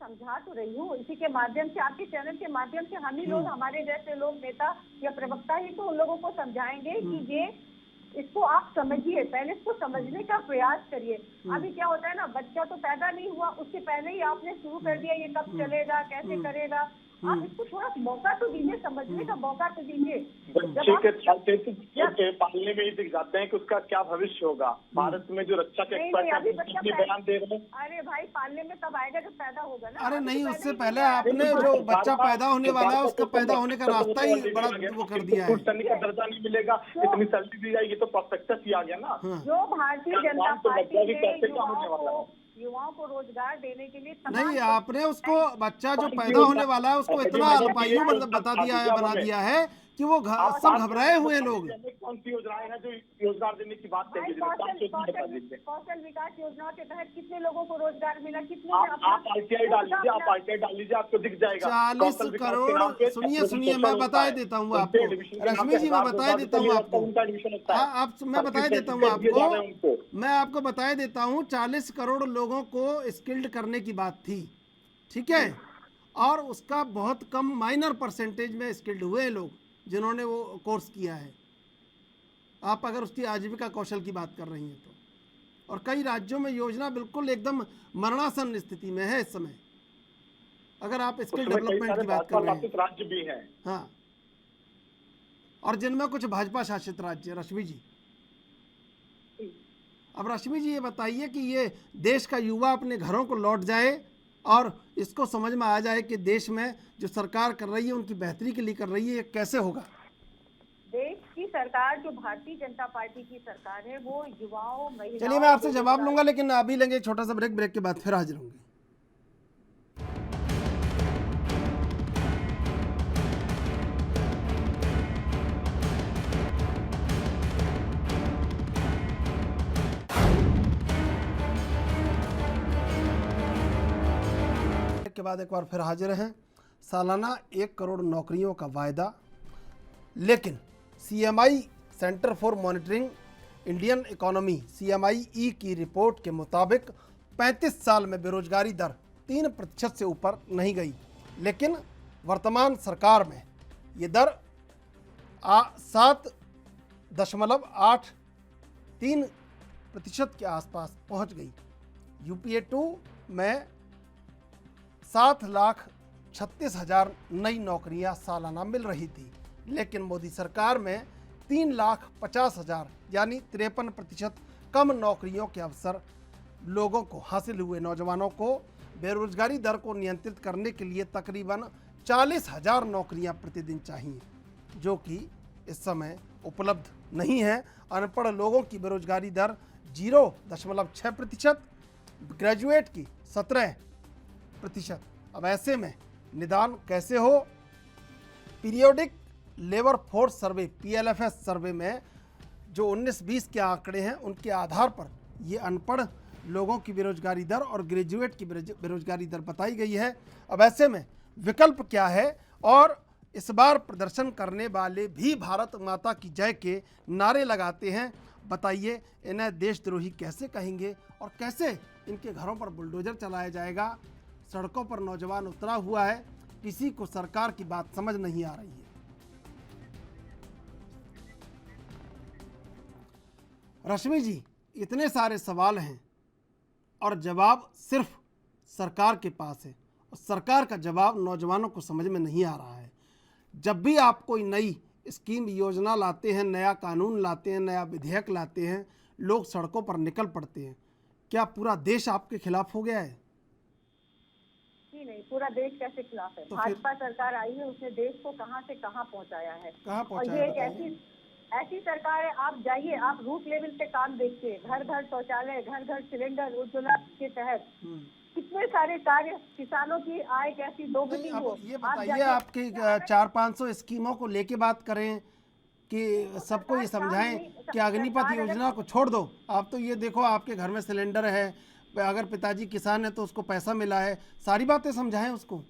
समझा तो रही हूँ, इसी के माध्यम से, आपके चैनल के माध्यम से हम ही लोग, हमारे जैसे लोग, नेता या प्रवक्ता ही तो उन लोगों को समझाएंगे कि ये इसको आप समझिए, पहले इसको समझने का प्रयास करिए। अभी क्या होता है ना, बच्चा तो पैदा नहीं हुआ, उससे पहले ही आपने शुरू कर दिया ये कब चलेगा, कैसे करेगा। आप इसको थोड़ा मौका तो दीजिए, समझने का मौका तो दीजिए।
बच्चे के पालने में ही दिख जाते हैं कि उसका क्या भविष्य होगा। भारत में जो रक्षा के एक्सपर्ट हैं बयान दे रहे हैं।
अरे भाई, पालने में तब आएगा जब पैदा होगा ना।
अरे नहीं, उससे पहले आपने जो बच्चा पैदा होने वाला है उसका पैदा होने का रास्ता ही बड़ा वो कर दिया है।
सैनिक का दर्जा नहीं मिलेगा, इतनी सैलरी दी जाएगी, तो प्रोस्पेक्टस ही आ गया ना।
जो भारतीय जनता पार्टी ने युवाओं को रोजगार देने के लिए
नहीं, आपने उसको बच्चा जो पैदा होने वाला है उसको इतना अल्पायु बता दिया है, बना दिया है कि वो सब घबराए हुए लोग।
कौन सी योजनाएं हैं जो रोजगार देने की बात करेंगे?
कौशल विकास योजना के तहत कितने लोगों को रोजगार मिला? कितने
आप आईटीआई डाल लीजिए, आप आईटीआई डाल लीजिए, आपको दिख जाएगा।
40 करोड़। सुनिए, मैं बता देता हूँ आपको रश्मि जी, मैं बता देता हूँ आपको। मैं बता देता हूँ आपको, मैं आपको बता देता हूँ 40 करोड़ लोगों को स्किल्ड करने की बात थी, ठीक है, और उसका बहुत कम माइनर परसेंटेज में स्किल्ड हुए लोग जिन्होंने वो कोर्स किया है। आप अगर उसकी आजीविका कौशल की बात कर रही हैं तो, और कई राज्यों में योजना बिल्कुल एकदम मरणासन स्थिति में है इस समय, अगर आप स्किल डेवलपमेंट की बात कर रहे हैं।
राज्य भी हैं,
हाँ, और जिनमें कुछ भाजपा शासित राज्य। रश्मि जी, अब रश्मि जी ये बताइए कि ये देश का युवा अपने घरों को लौट जाए और इसको समझ में आ जाए कि देश में जो सरकार कर रही है उनकी बेहतरी के लिए कर रही है, ये कैसे होगा?
देश की सरकार जो भारतीय जनता पार्टी की सरकार है वो युवाओं, महिलाओं।
चलिए, मैं आपसे जवाब लूंगा, लेकिन अभी लेंगे एक छोटा सा ब्रेक के बाद फिर हाजिर होंगे। के बाद एक बार फिर हाजिर हैं। सालाना 1 करोड़ नौकरियों का वायदा, लेकिन CMI centre for monitoring Indian economy CMIE की रिपोर्ट के मुताबिक 35 साल में बेरोजगारी दर 3% से ऊपर नहीं गई, लेकिन वर्तमान सरकार में ये दर 7.83% के आसपास पहुंच गई। UPA 2 में 7,36,000 नई नौकरियां सालाना मिल रही थी, लेकिन मोदी सरकार में 3,50,000 यानी 53% कम नौकरियों के अवसर लोगों को हासिल हुए। नौजवानों को बेरोजगारी दर को नियंत्रित करने के लिए तकरीबन 40,000 नौकरियां प्रतिदिन चाहिए, जो कि इस समय उपलब्ध नहीं है। अनपढ़ लोगों की बेरोजगारी दर 0.6%, ग्रेजुएट की 17%। अब ऐसे में निदान कैसे हो? Periodic labour force survey PLFS सर्वे में जो 19-20 के आंकड़े हैं, उनके आधार पर ये अनपढ़ लोगों की बेरोजगारी दर और ग्रेजुएट की बेरोजगारी दर बताई गई है। अब ऐसे में विकल्प क्या है? और इस बार प्रदर्शन करने वाले भी भारत माता की जय के नारे लगाते हैं। बताइए, इन्हें देशद्रोही कैसे कहेंगे और कैसे इनके घरों पर बुलडोजर चलाया जाएगा? सड़कों पर नौजवान उतरा हुआ है, किसी को सरकार की बात समझ नहीं आ रही है। रश्मि जी, इतने सारे सवाल हैं और जवाब सिर्फ सरकार के पास है, और सरकार का जवाब नौजवानों को समझ में नहीं आ रहा है। जब भी आप कोई नई स्कीम योजना लाते हैं, नया कानून लाते हैं, नया विधेयक लाते हैं, लोग सड़कों पर निकल पड़ते हैं। क्या पूरा देश आपके खिलाफ हो गया है?
नहीं, पूरा देश कैसे खिलाफ है?
तो
भाजपा सरकार आई है, उसने देश को कहां से कहां पहुंचाया है।
कहां
और
पहुंचाया?
ये एक ऐसी सरकार है, आप जाइए, आप रूट लेवल पे काम देखिए, घर घर शौचालय, घर घर सिलेंडर, उज्ज्वला के तहत कितने सारे कार्य, किसानों की आय कैसी दोगुनी हो।
ये बताइए, आपके 400-500 स्कीमों को लेके बात करें कि सबको ये समझाएं कि अग्निपथ योजना को छोड़ दो। आप तो ये देखो, आपके घर में सिलेंडर है, अगर पिताजी किसान है तो उसको पैसा मिला है, सारी बातें समझाएं उसको।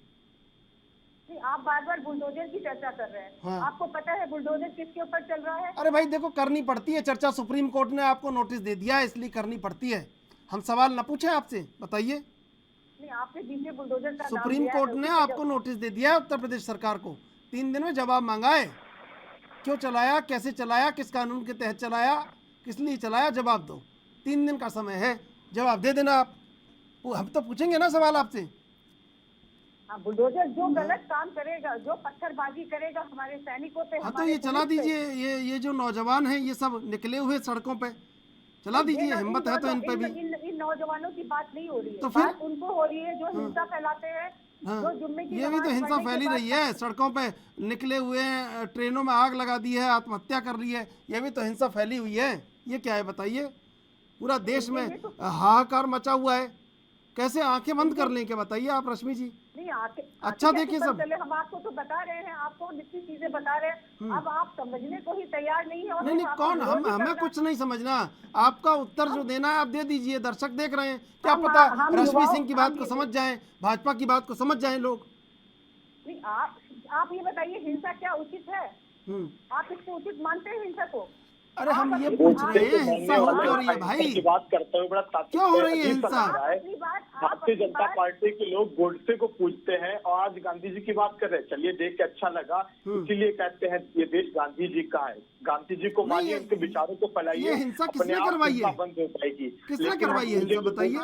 आप बार बार बुलडोजर की चर्चा कर रहे हैं।
हाँ।
आपको पता है बुलडोजर किसके ऊपर चल रहा है?
अरे भाई देखो, करनी पड़ती है चर्चा, सुप्रीम कोर्ट ने आपको नोटिस दे दिया है, इसलिए करनी पड़ती है। हम सवाल न पूछे आपसे, बताइए।
नहीं, आपने बीच बुलडोजर का
सुप्रीम कोर्ट ने आपको नोटिस दे दिया है, उत्तर प्रदेश सरकार को 3 दिन में जवाब मांगा है। क्यों चलाया, कैसे चलाया, किस कानून के तहत चलाया, किस लिए चलाया, जवाब दो। 3 दिन का समय है, जवाब दे देना आप। हम तो पूछेंगे ना सवाल आपसे।
बुलडोजर जो गलत काम करेगा, जो पत्थरबाजी करेगा हमारे सैनिकों पे,
हाँ तो ये चला दीजिए। ये जो नौजवान हैं, ये सब निकले हुए सड़कों पे, चला दीजिए। हिम्मत है तो इन पे भी।
इन नौजवानों की बात नहीं हो रही है,
तो फिर
बात उनको हो रही है जो हिंसा फैलाते हैं।
हाँ,
जो जुम्मे की
ये भी तो हिंसा फैली रही है। सड़कों पे निकले हुए हैं, ट्रेनों में आग लगा दी है, आत्महत्या कर रही है, ये भी तो हिंसा फैली हुई है। ये क्या है बताइए? पूरा देश में हाहाकार मचा हुआ है, कैसे आंखें बंद कर लें? क्या बताइए आप रश्मि जी? अच्छा देखिए, सब
हम आपको तो बता रहे हैं, आपको निश्चित चीजें बता रहे हैं, अब आप समझने को ही तैयार नहीं है।
नहीं, कौन? हमें कुछ नहीं समझना, आपका उत्तर जो देना है आप दे दीजिए। दर्शक देख रहे हैं, क्या पता रश्मि सिंह की बात को समझ जाएं, भाजपा की बात को समझ जाएं लोग।
नहीं, आप ये बताइए, हिंसा क्या उचित है? आप इसको उचित मानते हैं हिंसा को?
अरे हम ये पूछ रहे हैं, हिंसा हो क्यों रही है भाई?
बात करते हुए बड़ा
क्यों हो रही है हिंसा?
भारतीय जनता पार्टी के लोग गोडसे को पूछते हैं और आज गांधी जी की बात कर रहे हैं। चलिए, देख के अच्छा लगा, इसीलिए कहते हैं ये देश गांधी जी का है। गांधी जी को मानिए, उनके विचारों को फैलाइए,
हिंसा किसने करवाई है?
बंद हो पाएगी।
किसने करवाई है हिंसा बताइए?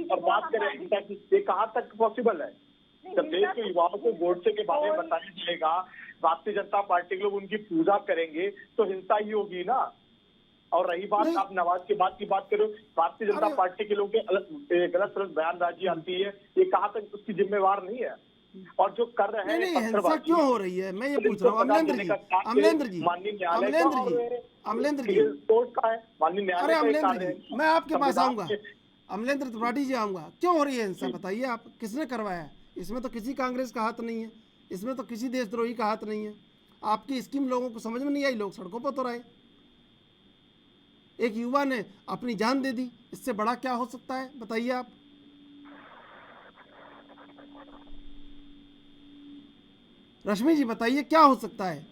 और बात करें हिंसा की, ये कहाँ तक पॉसिबल है? जब देश के युवाओं को गोडसे के बारे में बताया जाएगा, भारतीय जनता पार्टी के लोग उनकी पूजा करेंगे, तो हिंसा ही होगी ना। और रही बात, आप नवाज की बात करो, भारतीय जनता पार्टी के लोगों के गलत बयानबाजी आती है, ये कहाँ तक उसकी जिम्मेवार नहीं है? और जो कर रहे हैं,
हिंसा क्यों हो रही है, मैं ये पूछ रहा हूँ। अमलेंद्र जी,
कोर्ट का है, माननीय न्यायालय।
अरे अमलेंद्र जी, मैं आपके पास आऊंगा। अमलेंद्र त्रिपाठी जी आऊंगा। क्यों हो रही है हिंसा बताइए आप? किसने करवाया? इसमें तो किसी कांग्रेस का हाथ नहीं है, इसमें तो किसी देशद्रोही का हाथ नहीं है। आपकी स्कीम लोगों को समझ में नहीं आई, लोग सड़कों पर तो रहे। एक युवा ने अपनी जान दे दी, इससे बड़ा क्या हो सकता है बताइए आप? रश्मि जी बताइए, क्या हो सकता है?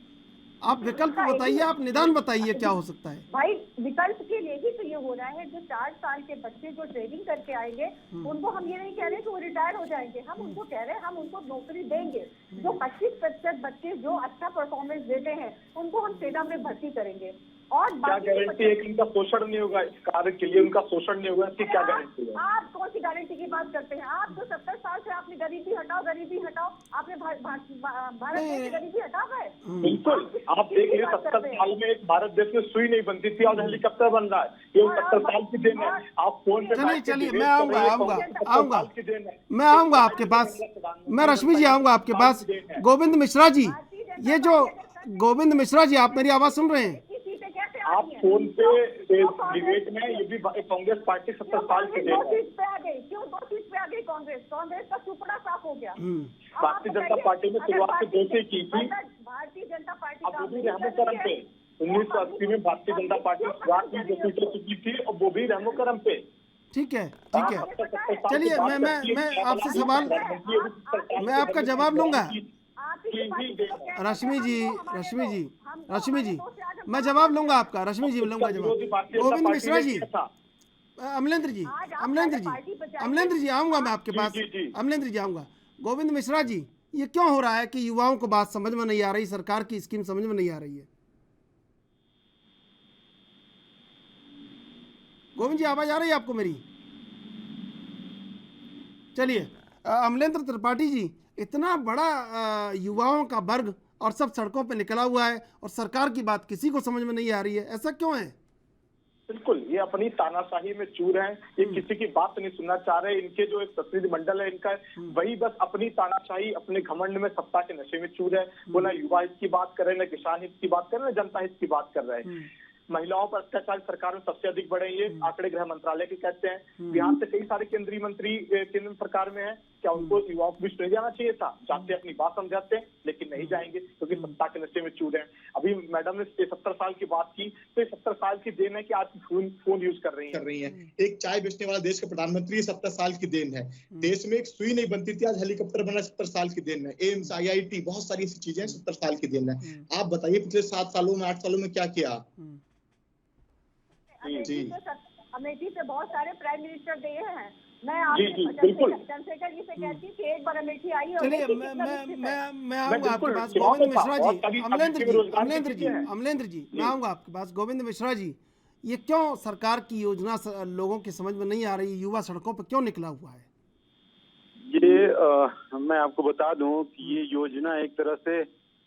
आप विकल्प बताइए, आप निदान बताइए, क्या हो सकता है?
भाई विकल्प के लिए ही तो ये हो रहा है। जो 4 साल के बच्चे जो ट्रेनिंग करके आएंगे, उनको हम ये नहीं कह रहे कि वो रिटायर हो जाएंगे, हम उनको कह रहे हैं हम उनको नौकरी देंगे। जो 25% बच्चे जो अच्छा परफॉर्मेंस देते हैं, उनको हम सेना में भर्ती करेंगे। और
क्या
बाकी
गारंटी है कि इनका शोषण नहीं होगा, इस कार्य के लिए उनका शोषण नहीं होगा, इसकी क्या गारंटी है?
आप कौन सी गारंटी की बात करते हैं? आप तो 70 साल से आपने गरीबी हटाओ आपने भारत देश से गरीबी हटा गए।
बिल्कुल, आप देख लीजिए 70 साल में एक भारत देश में सुई नहीं बनती थी, आज हेलीकॉप्टर बन रहा है, ये 70 साल की देन है। आप फोन पे
चलिए मैं आऊंगा आपके पास, मैं रश्मि जी आऊंगा आपके पास। गोविंद मिश्रा जी, ये जो गोविंद मिश्रा जी, आप मेरी आवाज सुन रहे हैं?
आप फोन पे डिबेट में, ये भी कांग्रेस पार्टी 70 साल की देन है।
क्यों 2 सीट पे आ गई कांग्रेस का सुपड़ा साफ हो गया।
भारतीय जनता पार्टी ने शुरुआत से 2 से की थी,
भारतीय जनता पार्टी
अब वो भी रहमो करम पे 1980 में भारतीय जनता पार्टी शुरुआत में 2 सीटें चुकी थी और वो भी रहमो करम पे।
ठीक है चलिए, मैं आपसे सवाल, मैं आपका जवाब लूंगा। रश्मि जी मैं जवाब लूंगा आपका, रश्मि जी लूंगा जवाब। गोविंद मिश्रा जी, अमलेंद्र जी आऊंगा मैं आपके पास, अमलेंद्र जी आऊंगा। गोविंद मिश्रा जी, ये क्यों हो रहा है कि युवाओं को बात समझ में नहीं आ रही, सरकार की स्कीम समझ में नहीं आ रही है? गोविंद जी आवाज आ रही है आपको मेरी? चलिए, अमलेंद्र त्रिपाठी जी, इतना बड़ा युवाओं का वर्ग और सब सड़कों पे निकला हुआ है और सरकार की बात किसी को समझ में नहीं आ रही है, ऐसा क्यों है?
बिल्कुल, ये अपनी तानाशाही में चूर हैं, ये किसी की बात नहीं सुनना चाह रहे। इनके जो एक प्रतिनिधिमंडल है इनका, वही बस अपनी तानाशाही, अपने घमंड में, सत्ता के नशे में चूर है। वो ना युवा हित की बात कर रहे, ना किसान हित की बात कर रहे, ना जनता हित की बात कर रहे हैं। महिलाओं पर अत्याचार सरकार में सबसे अधिक बढ़े, ये आंकड़े गृह मंत्रालय के कहते हैं। बिहार से कई सारे केंद्रीय मंत्री केंद्र सरकार में है, क्या उनको युवाओं को भी नहीं जाना चाहिए था? जाते अपनी बात समझाते हैं, लेकिन नहीं जाएंगे क्योंकि सत्ता के नशे में चूर हैं। अभी मैडम ने 70 साल की बात की, तो 70 साल की देन है कि आज फोन यूज कर रही है।
एक चाय बेचने वाला देश का प्रधानमंत्री 70 साल की देन है। देश में एक सुई नहीं बनती थी, आज हेलीकॉप्टर बना 70 साल की देन है। एम्स, IIT, बहुत सारी ऐसी चीजें 70 साल की देन है। आप बताइए पिछले 7 सालों में, 8 सालों में क्या किया?
अमेठी से बहुत सारे प्राइम मिनिस्टर गए हैं। मैं
बिल्कुल
चंद्रशेखर जी से कहती कि एक बार अमेठी आई।
चलिए मैं आऊंगा आपके पास। गोविंद मिश्रा जी, अमलेंद्र जी मैं आऊंगा आपके पास। गोविंद मिश्रा जी, ये क्यों सरकार की योजना लोगों की समझ में नहीं आ रही? युवा सड़कों पर क्यों निकला हुआ है?
ये मैं आपको बता दूं कि ये योजना एक तरह से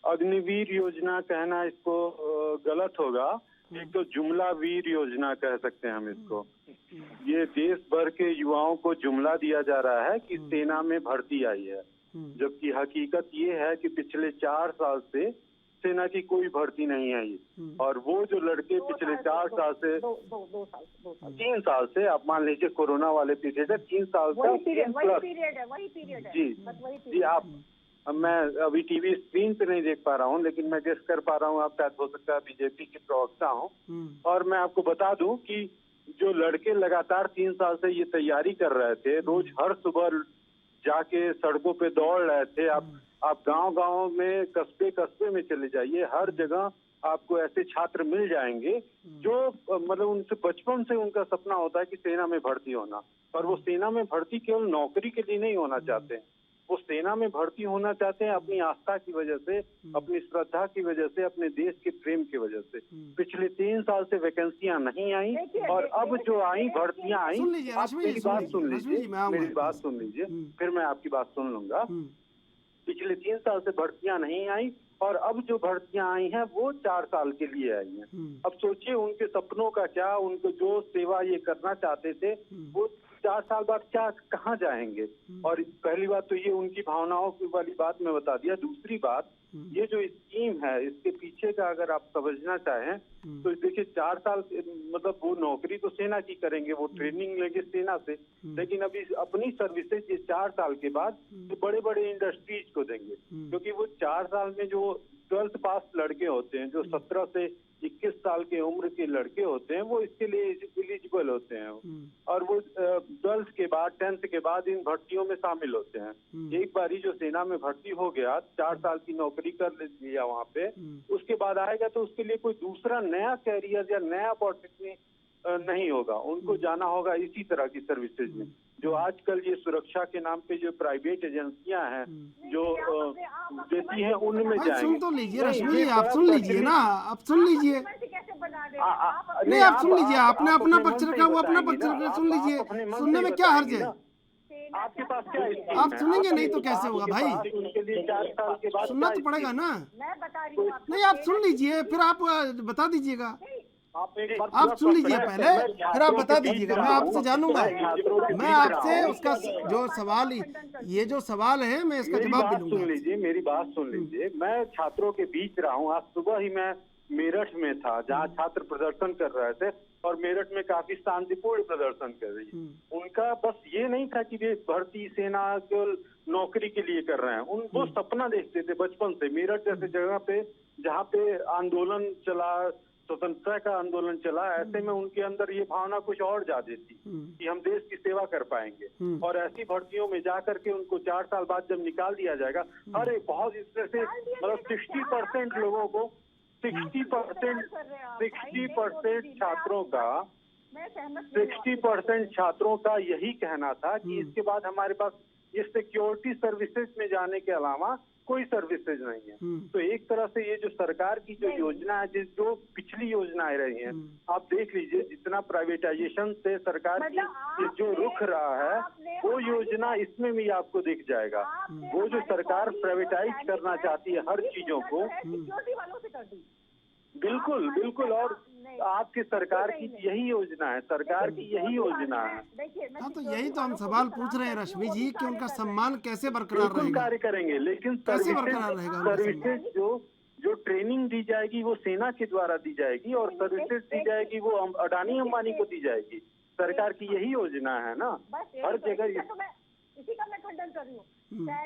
अग्निवीर योजना कहना इसको गलत होगा। एक तो जुमला वीर योजना कह सकते हैं हम इसको। ये देश भर के युवाओं को जुमला दिया जा रहा है कि सेना में भर्ती आई है, जबकि हकीकत ये है कि पिछले 4 साल से सेना की कोई भर्ती नहीं आई। और वो जो लड़के पिछले 4 साल से 3 साल से, आप मान लीजिए कोरोना वाले पीरियड है, 3 साल जी आप, मैं अभी टीवी स्क्रीन पे नहीं देख पा रहा हूँ, लेकिन मैं गेस कर पा रहा हूँ आप शायद हो सकता है बीजेपी के प्रवक्ता हूँ। और मैं आपको बता दूं कि जो लड़के लगातार 3 साल से ये तैयारी कर रहे थे, रोज हर सुबह जाके सड़कों पे दौड़ रहे थे। आप गांव-गांव में, कस्बे में चले जाइए, हर जगह आपको ऐसे छात्र मिल जाएंगे जो मतलब उनसे बचपन से उनका सपना होता है कि सेना में भर्ती होना। और वो सेना में भर्ती केवल नौकरी के लिए नहीं होना चाहते हैं, वो सेना में भर्ती होना चाहते हैं अपनी आस्था की वजह से, अपनी श्रद्धा की वजह से, अपने देश के प्रेम की वजह से। पिछले 3 साल से वैकेंसियां नहीं आई और अब जो आई भर्तियां आई। आप मेरी बात सुन लीजिए, फिर मैं आपकी बात सुन लूंगा। पिछले 3 साल से भर्तियां नहीं आई और अब जो भर्तियां आई हैं वो 4 साल के लिए आई हैं। अब सोचिए उनके सपनों का क्या, उनको जो सेवा ये करना चाहते थे वो 4 साल बाद क्या कहाँ जाएंगे? और पहली बात तो ये उनकी भावनाओं की वाली बात मैं बता दिया। दूसरी बात, ये जो स्कीम है इसके पीछे का अगर आप समझना चाहें तो देखिए 4 साल मतलब वो नौकरी तो सेना की करेंगे, वो ट्रेनिंग लेंगे सेना से, लेकिन अभी अपनी सर्विसेज ये 4 साल के बाद तो बड़े बड़े इंडस्ट्रीज को देंगे। क्योंकि वो 4 साल में जो 12th पास लड़के होते हैं, जो 17 से 21 साल के उम्र के लड़के होते हैं, वो इसके लिए एलिजिबल होते हैं और वो 12th के बाद, 10th के बाद इन भर्तियों में शामिल होते हैं। एक बारी जो सेना में भर्ती हो गया, 4 साल की नौकरी कर लिया वहाँ पे, उसके बाद आएगा तो उसके लिए कोई दूसरा नया कैरियर या नया अपॉर्चुनिटी नहीं होगा, उनको जाना होगा इसी तरह की सर्विसेज में। जो आजकल ये सुरक्षा के नाम पे जो प्राइवेट एजेंसियां हैं जो देती हैं उनमें
भाई
जाएंगे।
सुन तो लीजिए रश्मि
नहीं,
जी, आप सुन लीजिए ना, आप सुन लीजिए। नहीं आप सुन लीजिए, आपने अपना पक्ष रखा, वो अपना पक्ष रखा, सुन लीजिए। सुनने में क्या हर्ज है?
आपके पास क्या स्कीम
आप
है?
सुनेंगे नहीं तो कैसे होगा भाई?
उनके लिए 4 साल के बाद
सुनना
क्या
तो पड़ेगा
स्कीम?
ना।
मैं बता रही हूँ आपको।
नहीं आप सुन लीजिए, फिर आप बता दीजिएगा।
आप एक बार
आप सुन लीजिए पहले, फिर आप बता दीजिएगा। मैं आपसे जानूंगा, मैं आपसे उसका जो सवाल, ये जो सवाल है मैं इसका
मेरी
जवाब
बात
भी लूंगा।
सुन लीजिए, मेरी बात सुन लीजिए। मैं छात्रों के बीच रहा हूँ। आज सुबह ही मैं मेरठ में था जहाँ छात्र प्रदर्शन कर रहे थे और मेरठ में काफी शांतिपूर्ण प्रदर्शन कर रही है। उनका बस ये नहीं था कि वे भर्ती सेना केवल नौकरी के लिए कर रहे हैं, वो सपना देखते थे बचपन से। मेरठ जैसे जगह पे जहाँ पे आंदोलन चला, स्वतंत्रता का आंदोलन चला, ऐसे में उनके अंदर ये भावना कुछ और जाती थी कि हम देश की सेवा कर पाएंगे। और ऐसी भर्तियों में जा करके उनको 4 साल बाद जब निकाल दिया जाएगा, अरे बहुत इसमें से मतलब 60% लोगों को 60% छात्रों का 60% छात्रों का यही कहना था कि इसके बाद हमारे पास ये सिक्योरिटी सर्विसेज में जाने के अलावा कोई सर्विसेज नहीं है। तो एक तरह से ये जो सरकार की जो योजना है, जो पिछली योजनाएं रही हैं, आप देख लीजिए जितना प्राइवेटाइजेशन से सरकार की ये जो रुख रहा है, वो योजना इसमें भी आपको दिख जाएगा। वो जो सरकार प्राइवेटाइज करना चाहती है हर चीजों को, बिल्कुल बिल्कुल। और आपकी सरकार की यही योजना है, सरकार की यही योजना है।
हाँ तो यही तो हम सवाल पूछ रहे हैं रश्मि जी कि उनका सम्मान कैसे बरकरार
बिल्कुल
रहेगा,
कार्य करेंगे, लेकिन
कैसे बरकरार रहेगा उनका
सर्विसेज जो ट्रेनिंग दी जाएगी वो सेना के द्वारा दी जाएगी और सर्विसेज दी जाएगी वो अडानी अंबानी को दी जाएगी। सरकार की यही योजना है ना, हर जगह।
इसी का मैं खंडन कर रही हूँ।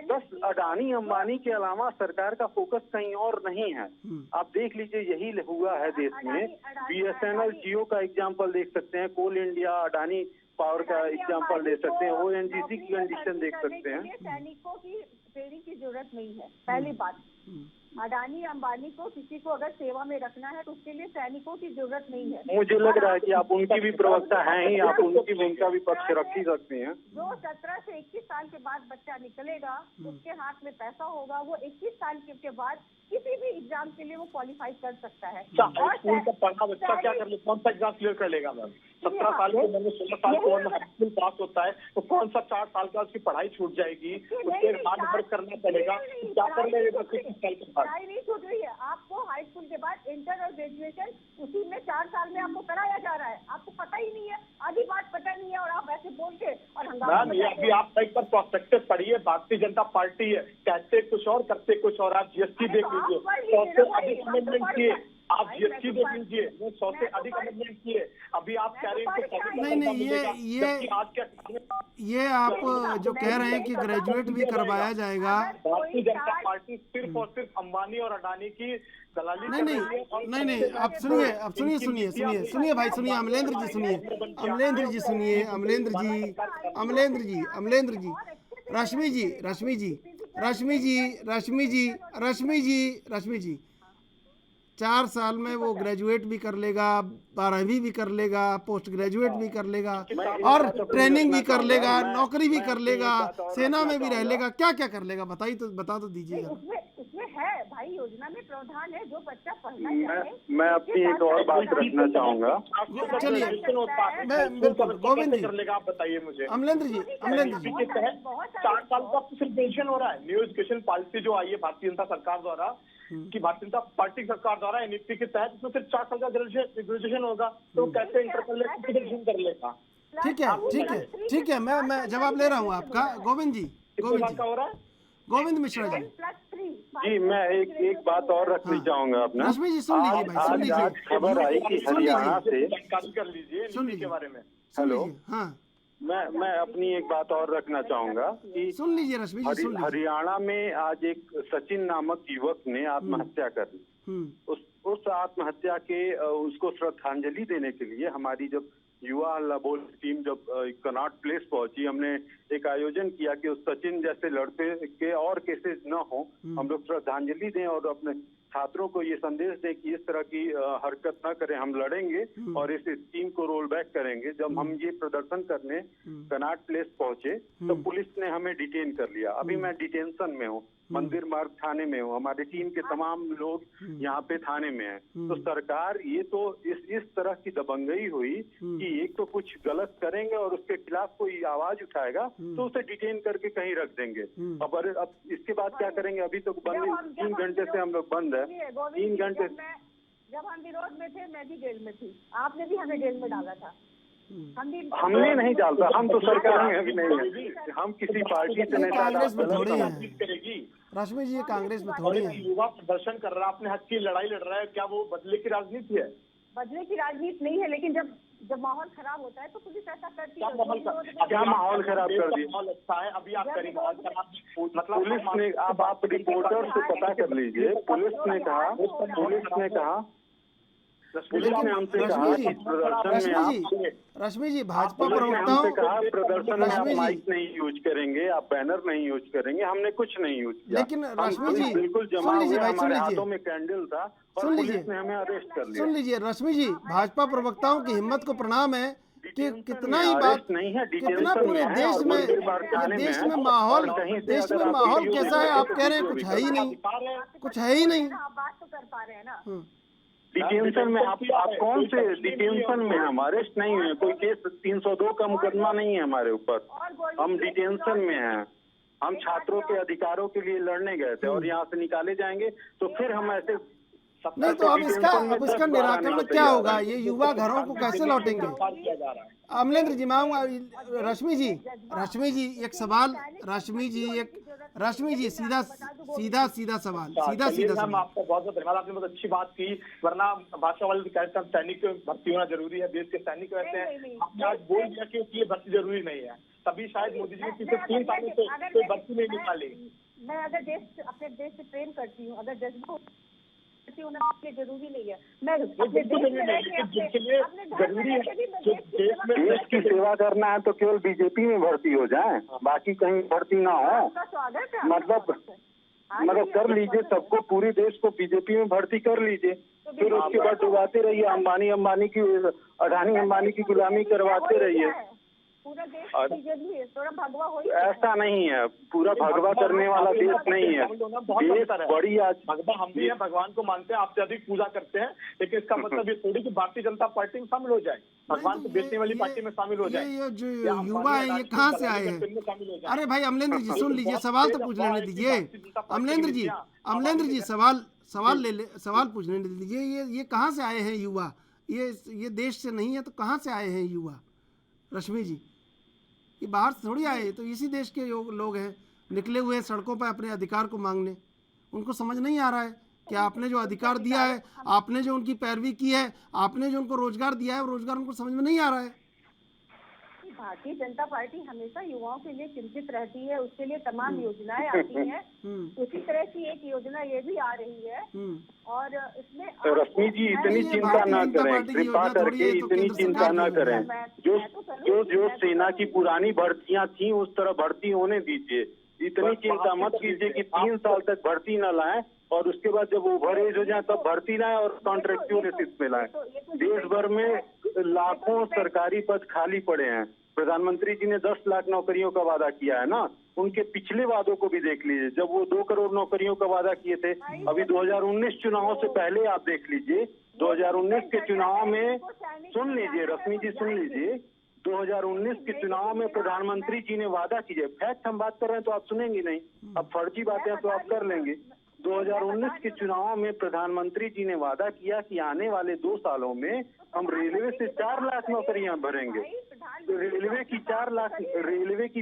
बस अडानी अंबानी के अलावा सरकार का फोकस कहीं और नहीं है। आप देख लीजिए यही हुआ है देश में। BSNL जियो का एग्जांपल देख सकते हैं, कोल इंडिया, अडानी पावर का एग्जांपल ले सकते हैं, ONGC की कंडीशन देख सकते हैं।
सैनिकों की ट्रेनिंग की जरूरत नहीं है, पहली बात। अडानी अंबानी को किसी को अगर सेवा में रखना है तो उसके लिए सैनिकों की जरूरत नहीं है।
मुझे लग रहा है कि आप उनकी भी प्रवक्ता हैं ही, आप उनकी भूमिका भी पक्ष रख ही सकती हैं।
जो 17 से 21 साल के बाद बच्चा निकलेगा, उसके हाथ में पैसा होगा, वो 21 साल के बाद किसी भी एग्जाम के लिए वो क्वालिफाई कर सकता है।
और स्कूल का पढ़ा बच्चा क्या कर ले, कौन सा एग्जाम क्लियर कर लेगा मैम? 17 साल की उम्र में 16 साल की उम्र में हाई स्कूल पास होता है तो कौन सा 4 साल का उसकी पढ़ाई छूट जाएगी, उसके बाद वर्क करना पड़ेगा, क्या कर लेगा 21 साल के बाद?
पढ़ाई नहीं छूट रही है। आपको हाई स्कूल के बाद इंटर और ग्रेजुएशन उसी में 4 साल में आपको कराया जा रहा है। आपको पता ही नहीं है, आधी बात पता नहीं है और आप ऐसे बोल के और
मैम ये अभी आप एक पर प्रोस्पेक्टिव पढ़िए, भारतीय जनता पार्टी है, कहते कुछ और करते कुछ और। आप GST देख लीजिए, 100 से अधिक अमेंडमेंट किए। आप GST देख लीजिए, वो 100 से अधिक अमेंडमेंट किए। अभी आप कह रहे हैं
ये आप जो कह रहे हैं कि ग्रेजुएट भी करवाया जाएगा।
भारतीय जनता पार्टी सिर्फ और सिर्फ अंबानी और अडानी की दलाली
नहीं आप सुनिए, अब सुनिए भाई, सुनिए अमलेंद्र जी, सुनिए अमलेंद्र जी, रश्मि जी 4 साल में वो ग्रेजुएट भी कर लेगा, 12वीं भी कर लेगा, पोस्ट ग्रेजुएट भी कर लेगा और ट्रेनिंग भी कर लेगा, नौकरी भी कर लेगा, सेना में भी रह लेगा, क्या क्या कर लेगा बताइए तो, बता तो दीजिएगा।
उसमें है भाई, योजना में प्रावधान है, जो बच्चा पढ़ना चाहे।
मैं अपनी एक और बात रखना चाहूंगा।
चलिए गोविंद जी,
कर लेगा आप बताइए मुझे।
अमलेंद्र जी
के तहत 4 साल का सिर्फ पेंशन हो रहा है। न्यू एजुकेशन पॉलिसी जो आई है भारतीय जनता सरकार द्वारा, कि भारतीय जनता पार्टी सरकार द्वारा NEP के तहत, उसमें सिर्फ 4 साल का ग्रेजुएशन होगा, तो कैसे इंटर कर लेगा?
ठीक है, मैं जवाब ले रहा हूँ आपका। गोविंद मिश्रा
जी, मैं एक बात और रखनी चाहूंगा अपना।
रश्मि जी सुन लीजिए भाई, सुन लीजिए,
खबर आई कि हरियाणा से,
कर लीजिए के बारे में।
हेलो,
हाँ
मैं अपनी एक बात और रखना चाहूंगा कि
सुन लीजिए रश्मि जी, सुन लीजिए।
हरियाणा में आज एक सचिन नामक युवक ने आत्महत्या कर ली। उस आत्महत्या के उसको श्रद्धांजलि देने के लिए हमारी जब युवा हल्ला बोल टीम जब कनॉट प्लेस पहुंची, हमने एक आयोजन किया कि उस सचिन जैसे लड़के के और केसेस न हो, हम लोग श्रद्धांजलि दें और अपने छात्रों को ये संदेश दें कि इस तरह की हरकत न करें, हम लड़ेंगे और इस स्कीम को रोल बैक करेंगे। जब हम ये प्रदर्शन करने कनॉट प्लेस पहुंचे तो पुलिस ने हमें डिटेन कर लिया। अभी मैं डिटेंशन में हूँ, मंदिर मार्ग थाने में हूँ, हमारी टीम के तमाम लोग यहाँ पे थाने में हैं। तो सरकार ये तो इस तरह की दबंगई हुई कि एक तो कुछ गलत करेंगे और उसके खिलाफ कोई आवाज उठाएगा तो उसे डिटेन करके कहीं रख देंगे। अब इसके बाद क्या करेंगे? अभी तो बंद, 3 घंटे से हम लोग बंद है। 3 घंटे
जब हम विरोध में थे, मैं भी जेल में थी, आपने भी हमें जेल में डाला था।
हमने नहीं डालता, हम तो सरकार में अभी नहीं है, हम किसी पार्टी से नहीं।
कांग्रेस में थोड़ी है
करेगी
रश्मि जी, ये कांग्रेस में थोड़ी है।
युवा प्रदर्शन कर रहा है, अपने हक की लड़ाई लड़ रहा है, क्या वो बदले की राजनीति है?
बदले की राजनीति नहीं है, लेकिन जब माहौल खराब होता है तो पुलिस ऐसा करती है।
क्या माहौल खराब कर दिया?
माहौल अच्छा है, अभी आप करेंगे मतलब
पुलिस ने, अब आप रिपोर्टर से पता कर लीजिए, पुलिस ने कहा पुलिस ने हमसे कहा कि प्रदर्शन में
रश्मि जी भाजपा प्रवक्ताओं
प्रदर्शन में आप माइक नहीं यूज करेंगे, आप बैनर नहीं यूज करेंगे, हमने कुछ नहीं यूज किया।
लेकिन रश्मि जी
बिल्कुल जमा हुआ, हमारे हाथों में कैंडल था और पुलिस ने हमें अरेस्ट कर लिया।
सुन लीजिए रश्मि जी, भाजपा प्रवक्ताओं की हिम्मत को प्रणाम है कि कितना ही बात
नहीं है,
कितना पूरे देश में माहौल कैसा है, आप कह रहे हैं कुछ है ही नहीं, कुछ है ही नहीं।
बात तो कर पा रहे हैं ना।
डिटेंशन में आप कौन से डिटेंशन में? हम अरेस्ट नहीं हुए, कोई केस 302 का मुकदमा नहीं है हमारे ऊपर, हम डिटेंशन में हैं। हम छात्रों के अधिकारों के लिए लड़ने गए थे और यहाँ से निकाले जाएंगे तो फिर हम ऐसे
नहीं। तो अब इसका निराकरण क्या होगा? ये युवा घरों को कैसे लौटेंगे? अमलेंद्र जी, मैं रश्मि जी एक सवाल, रश्मि जी सीधा सवाल।
मैम आपका बहुत बहुत धन्यवाद, आपने बहुत अच्छी बात की। वरना भाजपा वाले तो कहते हैं सैनिक भर्ती होना जरूरी है, देश के सैनिक रहते हैं। आपने आज बोल दिया कि ये भर्ती जरूरी नहीं है, तभी शायद मोदी जी ने पिछले 3 सालों से कोई भर्ती नहीं निकाली।
मैं अगर अपने देश से प्रेम करती हूँ, अगर जज्बा होना जरूरी नहीं है, मैं
देश की सेवा करना है तो केवल बीजेपी में भर्ती हो जाए, बाकी कहीं भर्ती ना हो। मतलब कर लीजिए, सबको, पूरे देश को बीजेपी में भर्ती कर लीजिए, फिर उसके बाद डुबाते रहिए, अडानी अंबानी की गुलामी करवाते रहिए।
पूरा देश बीजेपी है, थोड़ा भगवा हो।
ऐसा नहीं है, पूरा भगवा करने वाला देश नहीं है। देश बड़ी आज
भगवा हम भी है, भगवान को मानते हैं, आपसे अधिक पूजा करते हैं, लेकिन इसका मतलब ये थोड़ी कि भारतीय जनता पार्टी में शामिल हो जाए, भगवान को बेचने वाली पार्टी में शामिल हो जाए।
ये जो युवा है ये कहाँ से आए हैं? अरे भाई अमलेंद्र जी सुन लीजिए, सवाल तो पूछ लेने दीजिए। अमलेंद्र जी सवाल पूछ लेने दीजिए। ये कहाँ से आए हैं युवा? ये देश से नहीं है तो कहाँ से आए हैं युवा? रश्मि जी, ये बाहर से थोड़ी आए, तो इसी देश के लोग हैं, निकले हुए सड़कों पर अपने अधिकार को मांगने। उनको समझ नहीं आ रहा है कि आपने जो अधिकार दिया है, आपने जो उनकी पैरवी की है, आपने जो उनको रोजगार दिया है, वो रोजगार उनको समझ में नहीं आ रहा है।
भारतीय जनता पार्टी हमेशा युवाओं के लिए चिंतित रहती है, उसके लिए तमाम योजनाएं आती हैं। उसी तरह की एक योजना ये भी आ रही है और इसमें
रश्मि जी इतनी चिंता ना करें, कृपा करके इतनी चिंता ना करें। जो सेना की पुरानी भर्तियां थी उस तरह भर्ती होने दीजिए। इतनी चिंता मत कीजिए कि 3 साल तक भर्ती न लाएं और उसके बाद जब ओवर एज हो जाए तब भर्ती लाएं और कॉन्ट्रेक्चुअल बेसिस पे लाएं। देश भर में लाखों सरकारी पद खाली पड़े हैं। प्रधानमंत्री जी ने 10 लाख नौकरियों का वादा किया है ना, उनके पिछले वादों को भी देख लीजिए। जब वो 2 करोड़ नौकरियों का वादा किए थे, अभी 2019 चुनावों से पहले आप देख लीजिए, 2019 के चुनाव में, सुन लीजिए रश्मि जी सुन लीजिए, 2019 के चुनाव में प्रधानमंत्री जी ने वादा कीजिए, फैक्ट हम बात कर रहे हैं तो आप सुनेंगे नहीं, अब फर्जी बातें तो आप कर लेंगे। 2019 के चुनाव में प्रधानमंत्री जी ने वादा किया कि आने वाले 2 सालों में हम रेलवे से 4 लाख नौकरियां भरेंगे। रेलवे की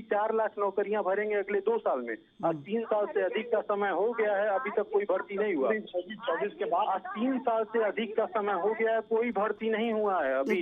4 लाख नौकरियां भरेंगे अगले 2 साल में। आज 3 साल से अधिक का समय हो गया है, अभी तक कोई भर्ती नहीं हुआ। 24 के बाद आज 3 साल से अधिक का समय हो गया है, कोई भर्ती नहीं हुआ है, अभी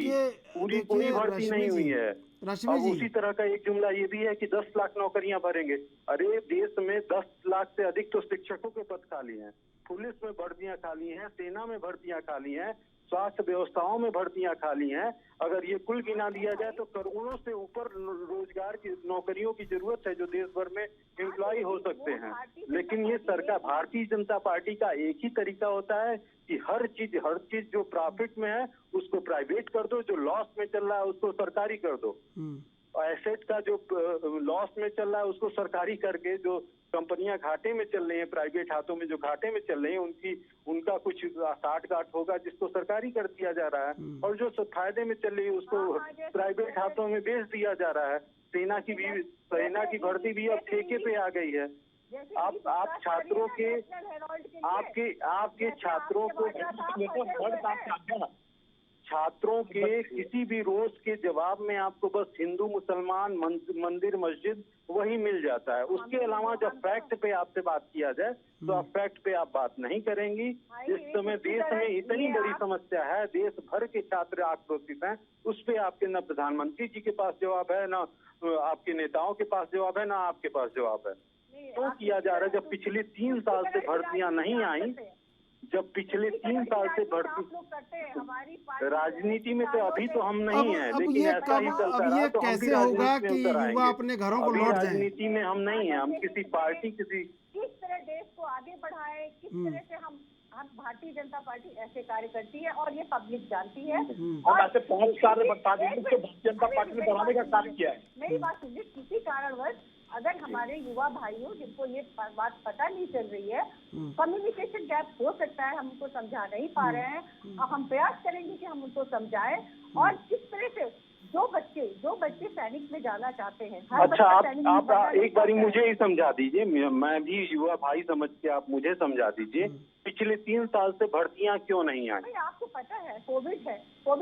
पूरी कोई भर्ती नहीं हुई है। अब उसी तरह का एक जुमला ये भी है कि 10 लाख नौकरियां भरेंगे। अरे देश में 10 लाख से अधिक तो शिक्षकों के पद खाली हैं, पुलिस में भर्तियां खाली हैं, सेना में भर्तियां खाली हैं, स्वास्थ्य व्यवस्थाओं में भर्तियां खाली हैं। अगर ये कुल गिना दिया जाए तो करोड़ों से ऊपर रोजगार की नौकरियों की जरूरत है जो देश भर में एम्प्लॉय हो सकते हैं। लेकिन ये सरकार, भारतीय जनता पार्टी का एक ही तरीका होता है कि हर चीज जो प्रॉफिट में है उसको प्राइवेट कर दो, जो लॉस में चल रहा है उसको सरकारी कर दो। एसेट का जो लॉस में चल रहा है उसको सरकारी करके, जो कंपनियां घाटे में चल रही हैं, प्राइवेट हाथों में जो घाटे में चल रही हैं, उनका कुछ साठ गांठ होगा जिसको सरकारी कर दिया जा रहा है, और जो फायदे में चल रही है उसको प्राइवेट हाथों में बेच दिया जा रहा है। सेना की भर्ती भी अब ठेके पे आ गई है। आप छात्रों के आपके छात्रों के किसी भी रोज के जवाब में आपको बस हिंदू मुसलमान मंदिर मस्जिद वही मिल जाता है। उसके अलावा जब फैक्ट पे आपसे बात किया जाए तो आप फैक्ट पे आप बात नहीं करेंगी। इस समय देश में इतनी बड़ी समस्या है, देश भर के छात्र आक्रोशित हैं, उस पे आपके न प्रधानमंत्री जी के पास जवाब है, न आपके नेताओं के पास जवाब है, न आपके पास जवाब है। तो किया जा रहा है जब पिछले 3 साल से भर्तियां नहीं आई, जब पिछले 3 साल से भर्ती राजनीति में तो अभी तो हम नहीं है, लेकिन ऐसा ही चलता रहा तो हम भी
होगा
राजनीति
कि
में उतर आएंगे।
युवा अपने घरों को लौट जाएं।
राजनीति में हम नहीं है, हम किसी पार्टी
किस तरह देश को आगे बढ़ाए, किस तरह से हम भारतीय जनता पार्टी ऐसे कार्य करती है और ये पब्लिक जानती है।
और ऐसे 5 कार्य बता देंगे तो भारतीय जनता पार्टी ने बढ़ाने का कार्य किया है।
मेरी बात सुनिए, किसी कारणवश अगर हमारे युवा भाइयों जिनको ये बात पता नहीं चल रही है, कम्युनिकेशन गैप हो सकता है, हम उनको समझा नहीं पा रहे हैं, हम प्रयास करेंगे कि हम उनको समझाएं। और किस तरह से जो बच्चे सैनिक में जाना चाहते हैं,
अच्छा आप एक बारी मुझे ही समझा दीजिए, मैं भी युवा भाई समझ के आप मुझे समझा दीजिए, पिछले 3 साल से भर्तियां क्यों नहीं आई?
आपको पता है कोविड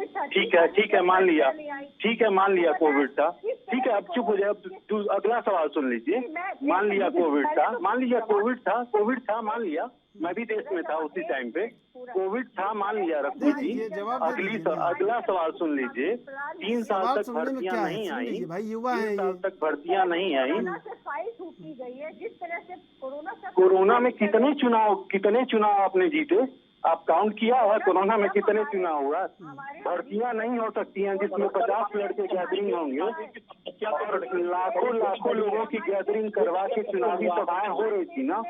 था।
ठीक है मान लिया कोविड था, ठीक है अब चुप हो जाए। अब अगला सवाल सुन लीजिए। मान लिया कोविड था, मान लिया मैं भी देश में था उसी टाइम पे, कोविड था, मान लिया रखो जी। अगला सवाल सुन लीजिए। 3 साल तक भर्तियां नहीं आई, 3 साल तक भर्तियां नहीं आई।
जिस तरह से
कोरोना में कितने चुनाव आपने जीते? आप काउंट किया है कोरोना में कितने चुनाव हुआ? भर्तियां नहीं हो सकती हैं जिसमें 50 लड़के गैदरिंग होंगे और लाखों लोगों की गैदरिंग करवा के चुनावी सभाएं हो रही थी ना,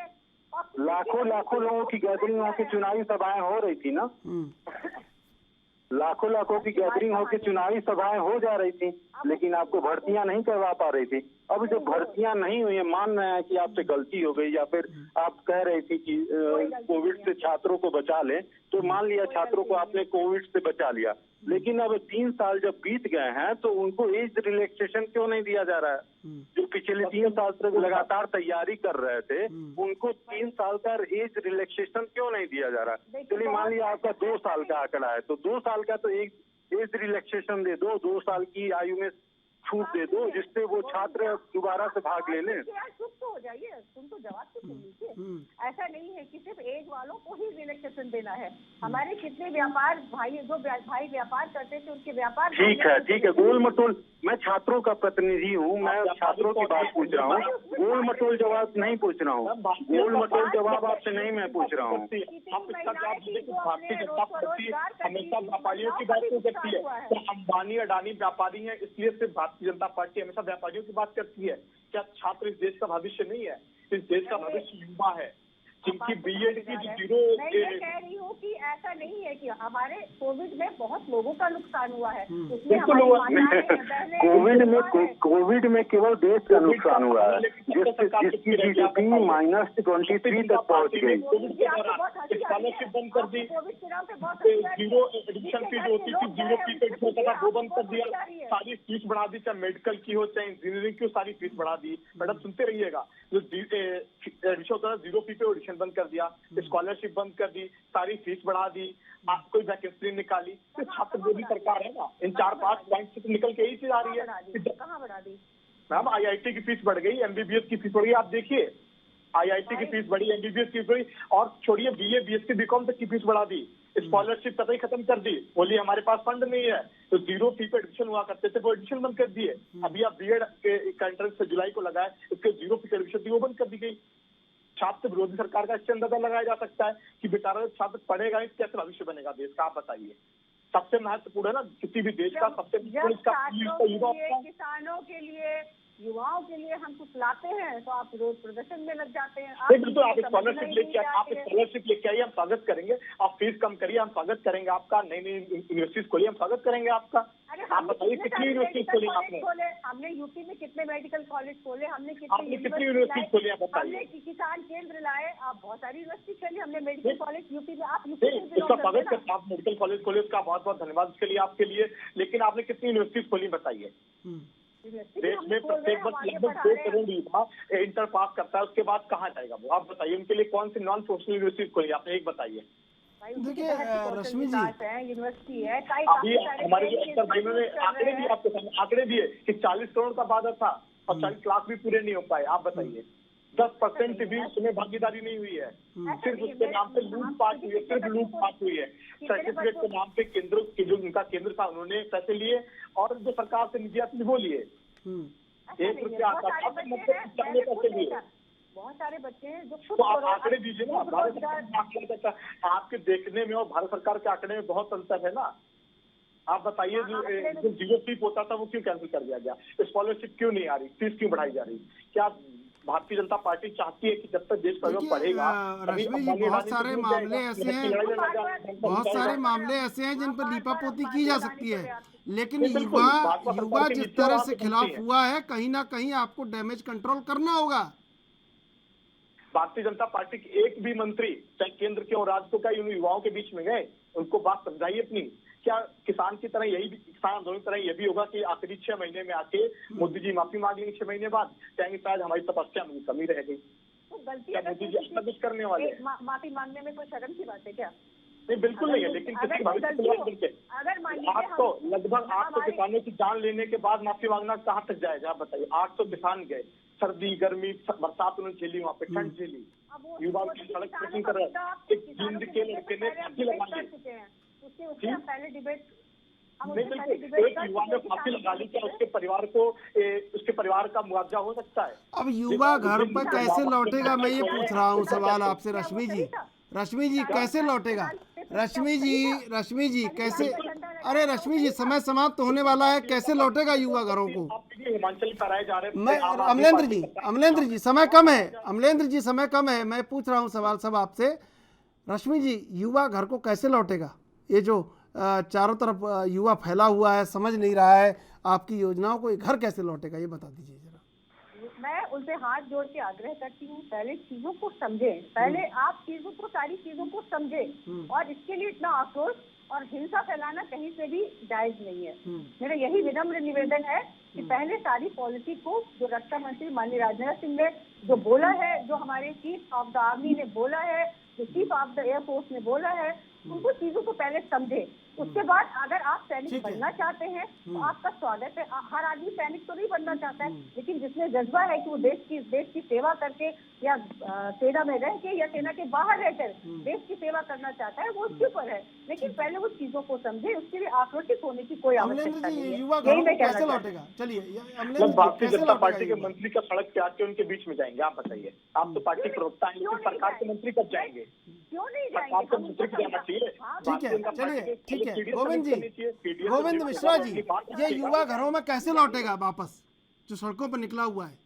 लाखों लोगों की गैदरिंग होकर चुनावी सभाएं हो रही थी ना, लाखों की गैदरिंग होकर चुनावी सभाएं हो जा रही थी, लेकिन आपको भर्तियां नहीं करवा पा रही थी। अब जब भर्तियां नहीं हुई है, मान रहे हैं कि आपसे गलती हो गई या फिर आप कह रही थी कि कोविड से छात्रों को बचा लें, तो मान लिया छात्रों को आपने कोविड से बचा लिया, लेकिन अब 3 साल जब बीत गए हैं तो उनको एज रिलैक्सेशन क्यों नहीं दिया जा रहा है? जो पिछले 3 साल से लगातार तैयारी कर रहे थे उनको 3 साल का एज रिलैक्सेशन क्यों नहीं दिया जा रहा है? चलिए मान लिया आपका 2 साल का आंकड़ा है तो 2 साल का तो एक एज रिलैक्सेशन दे दो, 2 साल की आयु में छूट दे दो, जिससे वो छात्र दोबारा से भाग ले लें।
चुप तो हो जाइए, तुम तो जवाब तो सुन लीजिए। ऐसा नहीं है कि सिर्फ एज वालों को ही रिलैक्सेशन देना है, हमारे कितने व्यापार भाई जो भाई व्यापार करते थे उनके व्यापार।
ठीक है गोल मटोल, मैं छात्रों का प्रतिनिधि हूँ, मैं छात्रों की बात पूछ रहा हूँ, गोल मटोल जवाब नहीं पूछ रहा हूँ, गोल मटोल जवाब आपसे नहीं मैं पूछ रहा हूँ।
आप इसका जवाब दीजिए कि भारतीय जनता पार्टी हमेशा व्यापारियों की बात क्यों करती है? तो अंबानी अडानी व्यापारी है, इसलिए सिर्फ भारतीय जनता पार्टी हमेशा व्यापारियों की बात करती है। क्या छात्र इस देश का भविष्य नहीं है? इस देश का भविष्य युवा है, जिनकी बीएड की जो जीरो।
मैं ये कह रही हूँ कि ऐसा नहीं है कि हमारे कोविड में बहुत लोगों का नुकसान हुआ है,
कोविड में केवल देश का नुकसान हुआ है, जिसकी जीडीपी -23 तक पहुँच गई।
स्कॉलरशिप बंद कर दी, जीरो एडमिशन फीस होती थी, 0 फीस एडमिशन होता था वो बंद कर दिया, सारी फीस बढ़ा दी, चाहे मेडिकल की हो चाहे इंजीनियरिंग की हो, सारी फीस बढ़ा दी। मैडम सुनते रहिएगा, जो एडमिशन होता था 0 फीस पे एडमिशन बंद कर दिया, स्कॉलरशिप बंद कर दी, सारी फीस बढ़ा दी, कोई वैकेंसी निकाली। तो छात्रवृत्ति सरकार है ना, इन 4-5 पॉइंट से तो निकल के ही चीज आ रही है।
कहाँ बढ़ा दी
मैम? IIT की फीस बढ़ गई, MBBS की फीस बढ़ गई, आप देखिए IIT की फीस बढ़ी, MBBS की फीस बढ़ी, और छोड़िए BA BSc BCom तक की फीस बढ़ा दी, स्कॉलरशिप कतई खत्म कर दी, बोलिए हमारे पास फंड नहीं है, तो 0 फी पे एडमिशन हुआ करते थे वो एडमिशन बंद कर दिए। अभी आप बीएड के एंट्रेंस से जुलाई को लगाए, इसके 0 फी एडमिशन थी वो बंद कर दी गई। छात्र विरोधी सरकार का इससे अंदाजा लगाया जा सकता है कि बेचारा छात्र पढ़ेगा नहीं कैसे भविष्य बनेगा देश का, आप बताइए। सबसे महत्वपूर्ण है ना किसी भी देश का सबसे महत्वपूर्ण
किसानों के लिए, युवाओं के लिए हम कुछ लाते हैं तो आप विरोध प्रदर्शन में लग जाते हैं।
बिल्कुल, आप स्कॉलरशिप लेके आइए, आप स्कॉलरशिप लेके आइए, हम स्वागत करेंगे। आप फीस कम करिए, हम स्वागत करेंगे आपका। नई नई यूनिवर्सिटीज खोलिए, हम स्वागत करेंगे आपका। आप बताइए कितनी यूनिवर्सिटीज खोली आपने?
हमने यूपी में कितने मेडिकल कॉलेज खोले, हमने
कितनी यूनिवर्सिटीज खोली आप बताइए?
हमने किसान केंद्र लाए, आप बहुत सारी यूनिवर्सिटी खोली, हमने मेडिकल कॉलेज यूपी में। आप
उसका स्वागत करते हैं, आप मेडिकल कॉलेज खोले, उसका बहुत बहुत धन्यवाद उसके लिए, आपके लिए। लेकिन आपने कितनी यूनिवर्सिटीज खोली बताइए? देश में प्रत्येक वर्ष लगभग 2 करोड़ युवा इंटर पास करता है, उसके बाद कहाँ जाएगा वो? आप बताइए उनके लिए कौन सी नॉन प्रोफेशनल यूनिवर्सिटी खोली आपने, एक बताइए।
देखिए रश्मि जी,
यूनिवर्सिटी है,
अभी हमारे जो अक्सर भाइयों ने आंकड़े दिए, आपके सामने आंकड़े दिए कि 40 करोड़ का वादा था और 40 लाख भी पूरे नहीं हो पाए। आप बताइए 10% भी उसमें भागीदारी नहीं हुई है, सिर्फ उसके नाम पे लूटपाट हुई है, सिर्फ लूटपाट हुई है। सर्टिफिकेट के नाम पे केंद्र के जो उनका केंद्र था उन्होंने पैसे लिए और जो सरकार से निजी आती वो लिए। 1 रुपया आता था पैसे लिए।
बहुत सारे बच्चे हैं जो
तो आप आंकड़े दीजिए ना, भारत सरकार आपके देखने में और भारत सरकार के आंकड़े में बहुत अंतर है ना। आप बताइए जो जीरो ट्रिप होता था वो क्यों कैंसिल कर दिया गया? स्कॉलरशिप क्यों नहीं आ रही? फीस क्यों बढ़ाई जा रही? क्या भारतीय जनता पार्टी चाहती है कि जब तक देश का पढ़ेगा?
रश्मि जी, बहुत सारे मामले ऐसे हैं जिन पर लीपापोती की जा सकती है, लेकिन युवा जिस तरह से खिलाफ हुआ है, कहीं ना कहीं आपको डैमेज कंट्रोल करना होगा।
भारतीय जनता पार्टी के एक भी मंत्री चाहे केंद्र के और राज्य को क्या युवाओं के बीच में गए? उनको बात समझाइए अपनी। क्या किसान की तरह यही किसान आंदोलन की तरह ये भी होगा कि आखिरी 6 महीने में आके मोदी जी माफी मांग लेंगे, 6 महीने बाद कहेंगे शायद हमारी तपस्या में कमी रह गई?
तो गलती
मोदी जी ऐसा कुछ करने वाले हैं?
माफी मांगने में कोई शर्म की बात है क्या?
नहीं, बिल्कुल नहीं है, लेकिन किसी भविष्य आज तो लगभग 800 किसानों की जान लेने के बाद माफी मांगना कहाँ तक जाएगा? आप बताइए। 800 किसान गए, सर्दी गर्मी बरसात उन्होंने झेली, वहाँ पे ठंड झेली, युवा की सड़क ट्रेकिंग कर रहे हैं। एक जिंद के लड़के ने फांसी लगा ली।
पहले डिबेट
नहीं, बिल्कुल एक युवा ने फांसी लगा ली, क्या उसके परिवार का मुआवजा हो सकता है?
अब युवा घर पर कैसे लौटेगा, मैं ये पूछ रहा हूँ सवाल आपसे रश्मि जी। रश्मि जी कैसे लौटेगा? रश्मि जी कैसे? अरे रश्मि जी, समय समाप्त होने वाला है, कैसे लौटेगा युवा घरों को?
हिमाचल कराए जा रहे हैं।
मैं अमलेंद्र जी समय कम है, अमलेंद्र जी समय कम है, मैं पूछ रहा हूँ सवाल सब आपसे। रश्मि जी, युवा घर को कैसे लौटेगा? ये जो चारों तरफ युवा फैला हुआ है, समझ नहीं रहा है आपकी योजनाओं को, ये घर कैसे लौटेगा, ये बता दीजिए जरा।
मैं उनसे हाथ जोड़ के आग्रह करती हूँ, पहले चीजों को समझें, पहले आप चीजों को, सारी चीजों को समझें, और इसके लिए इतना आक्रोश और हिंसा फैलाना कहीं से भी जायज नहीं है। मेरा यही विनम्र निवेदन है कि पहले सारी पॉलिसी को, जो रक्षा मंत्री माननीय राजनाथ सिंह ने जो बोला है, जो हमारे चीफ ऑफ द आर्मी ने बोला है, जो चीफ ऑफ द एयरफोर्स ने बोला है, उनको चीजों को पहले समझे। उसके बाद अगर आप सैनिक बनना चाहते हैं तो आपका स्वागत है। हर आदमी सैनिक तो नहीं बनना चाहता है, लेकिन जिसमें जज्बा है कि वो देश की सेवा करके या सेना में रह के या सेना के बाहर रहकर देश की सेवा करना चाहता है, वो उसके ऊपर है। लेकिन पहले वो चीजों को समझे, उसके लिए आक्रोशित होने की कोई आवश्यकता नहीं है।
युवा घर को कैसे लौटेगा? चलिए,
भारतीय जनता पार्टी के मंत्री का सड़क पे आके उनके बीच में जाएंगे? आप बताइए। आप तो पार्टी प्रवक्ता हैं, लेकिन सरकार के मंत्री कब जाएंगे?
क्यों नहीं
सरकार के मंत्री को जाना चाहिए।
ठीक है, चलिए ठीक है। गोविंद मिश्रा जी, ये युवा घरों में कैसे लौटेगा वापस, जो सड़कों पर निकला हुआ है?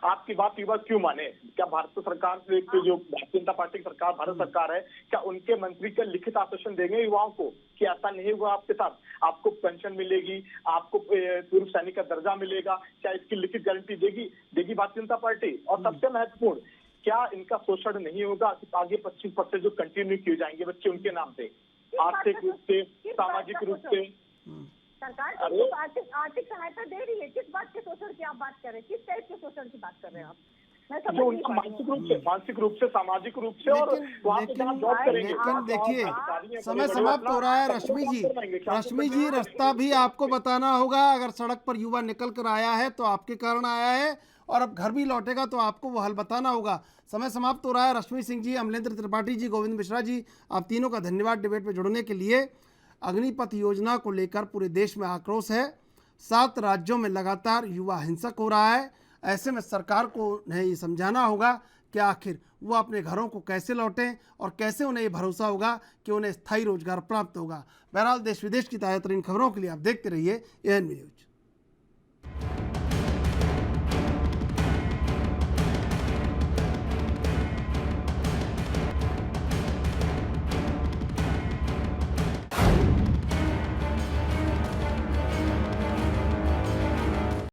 आपकी बात युवा क्यों माने? क्या भारत सरकार जो भारतीय जनता पार्टी की सरकार, भारत सरकार है, क्या उनके मंत्री का लिखित आश्वासन देंगे युवाओं को कि ऐसा नहीं हुआ आपके साथ, आपको पेंशन मिलेगी, आपको पूर्व सैनिक का दर्जा मिलेगा? क्या इसकी लिखित गारंटी देगी भारतीय जनता पार्टी? और सबसे महत्वपूर्ण, क्या इनका शोषण नहीं होगा कि आगे 25% जो कंटिन्यू किए जाएंगे बच्चे उनके नाम पे, आर्थिक रूप से, सामाजिक रूप से?
सरकार आर्थिक सहायता दे रही है, किस बात के शोषण की आप बात कर रहे हैं? किस टाइप के शोषण की बात कर रहे हैं आप?
जो उनका मानसिक रूप से, सामाजिक रूप से, और वहाँ पे जहाँ जॉब करेंगे।
लेकिन देखिए, समय समाप्त हो रहा है रश्मि जी, रास्ता भी आपको बताना होगा। अगर सड़क पर युवा निकल कर आया है तो आपके कारण आया है, और अब घर भी लौटेगा तो आपको वो हल बताना होगा। समय समाप्त हो रहा है। रश्मि सिंह जी, अमलेंद्र त्रिपाठी जी, गोविंद मिश्रा जी, आप तीनों का धन्यवाद डिबेट में जुड़ने के लिए। अग्निपथ योजना को लेकर पूरे देश में आक्रोश है। 7 राज्यों में लगातार युवा हिंसक हो रहा है। ऐसे में सरकार को उन्हें ये समझाना होगा कि आखिर वो अपने घरों को कैसे लौटें और कैसे उन्हें ये भरोसा होगा कि उन्हें स्थायी रोजगार प्राप्त होगा। बहरहाल देश विदेश की ताज़ा तरीन खबरों के लिए आप देखते रहिए ANB न्यूज।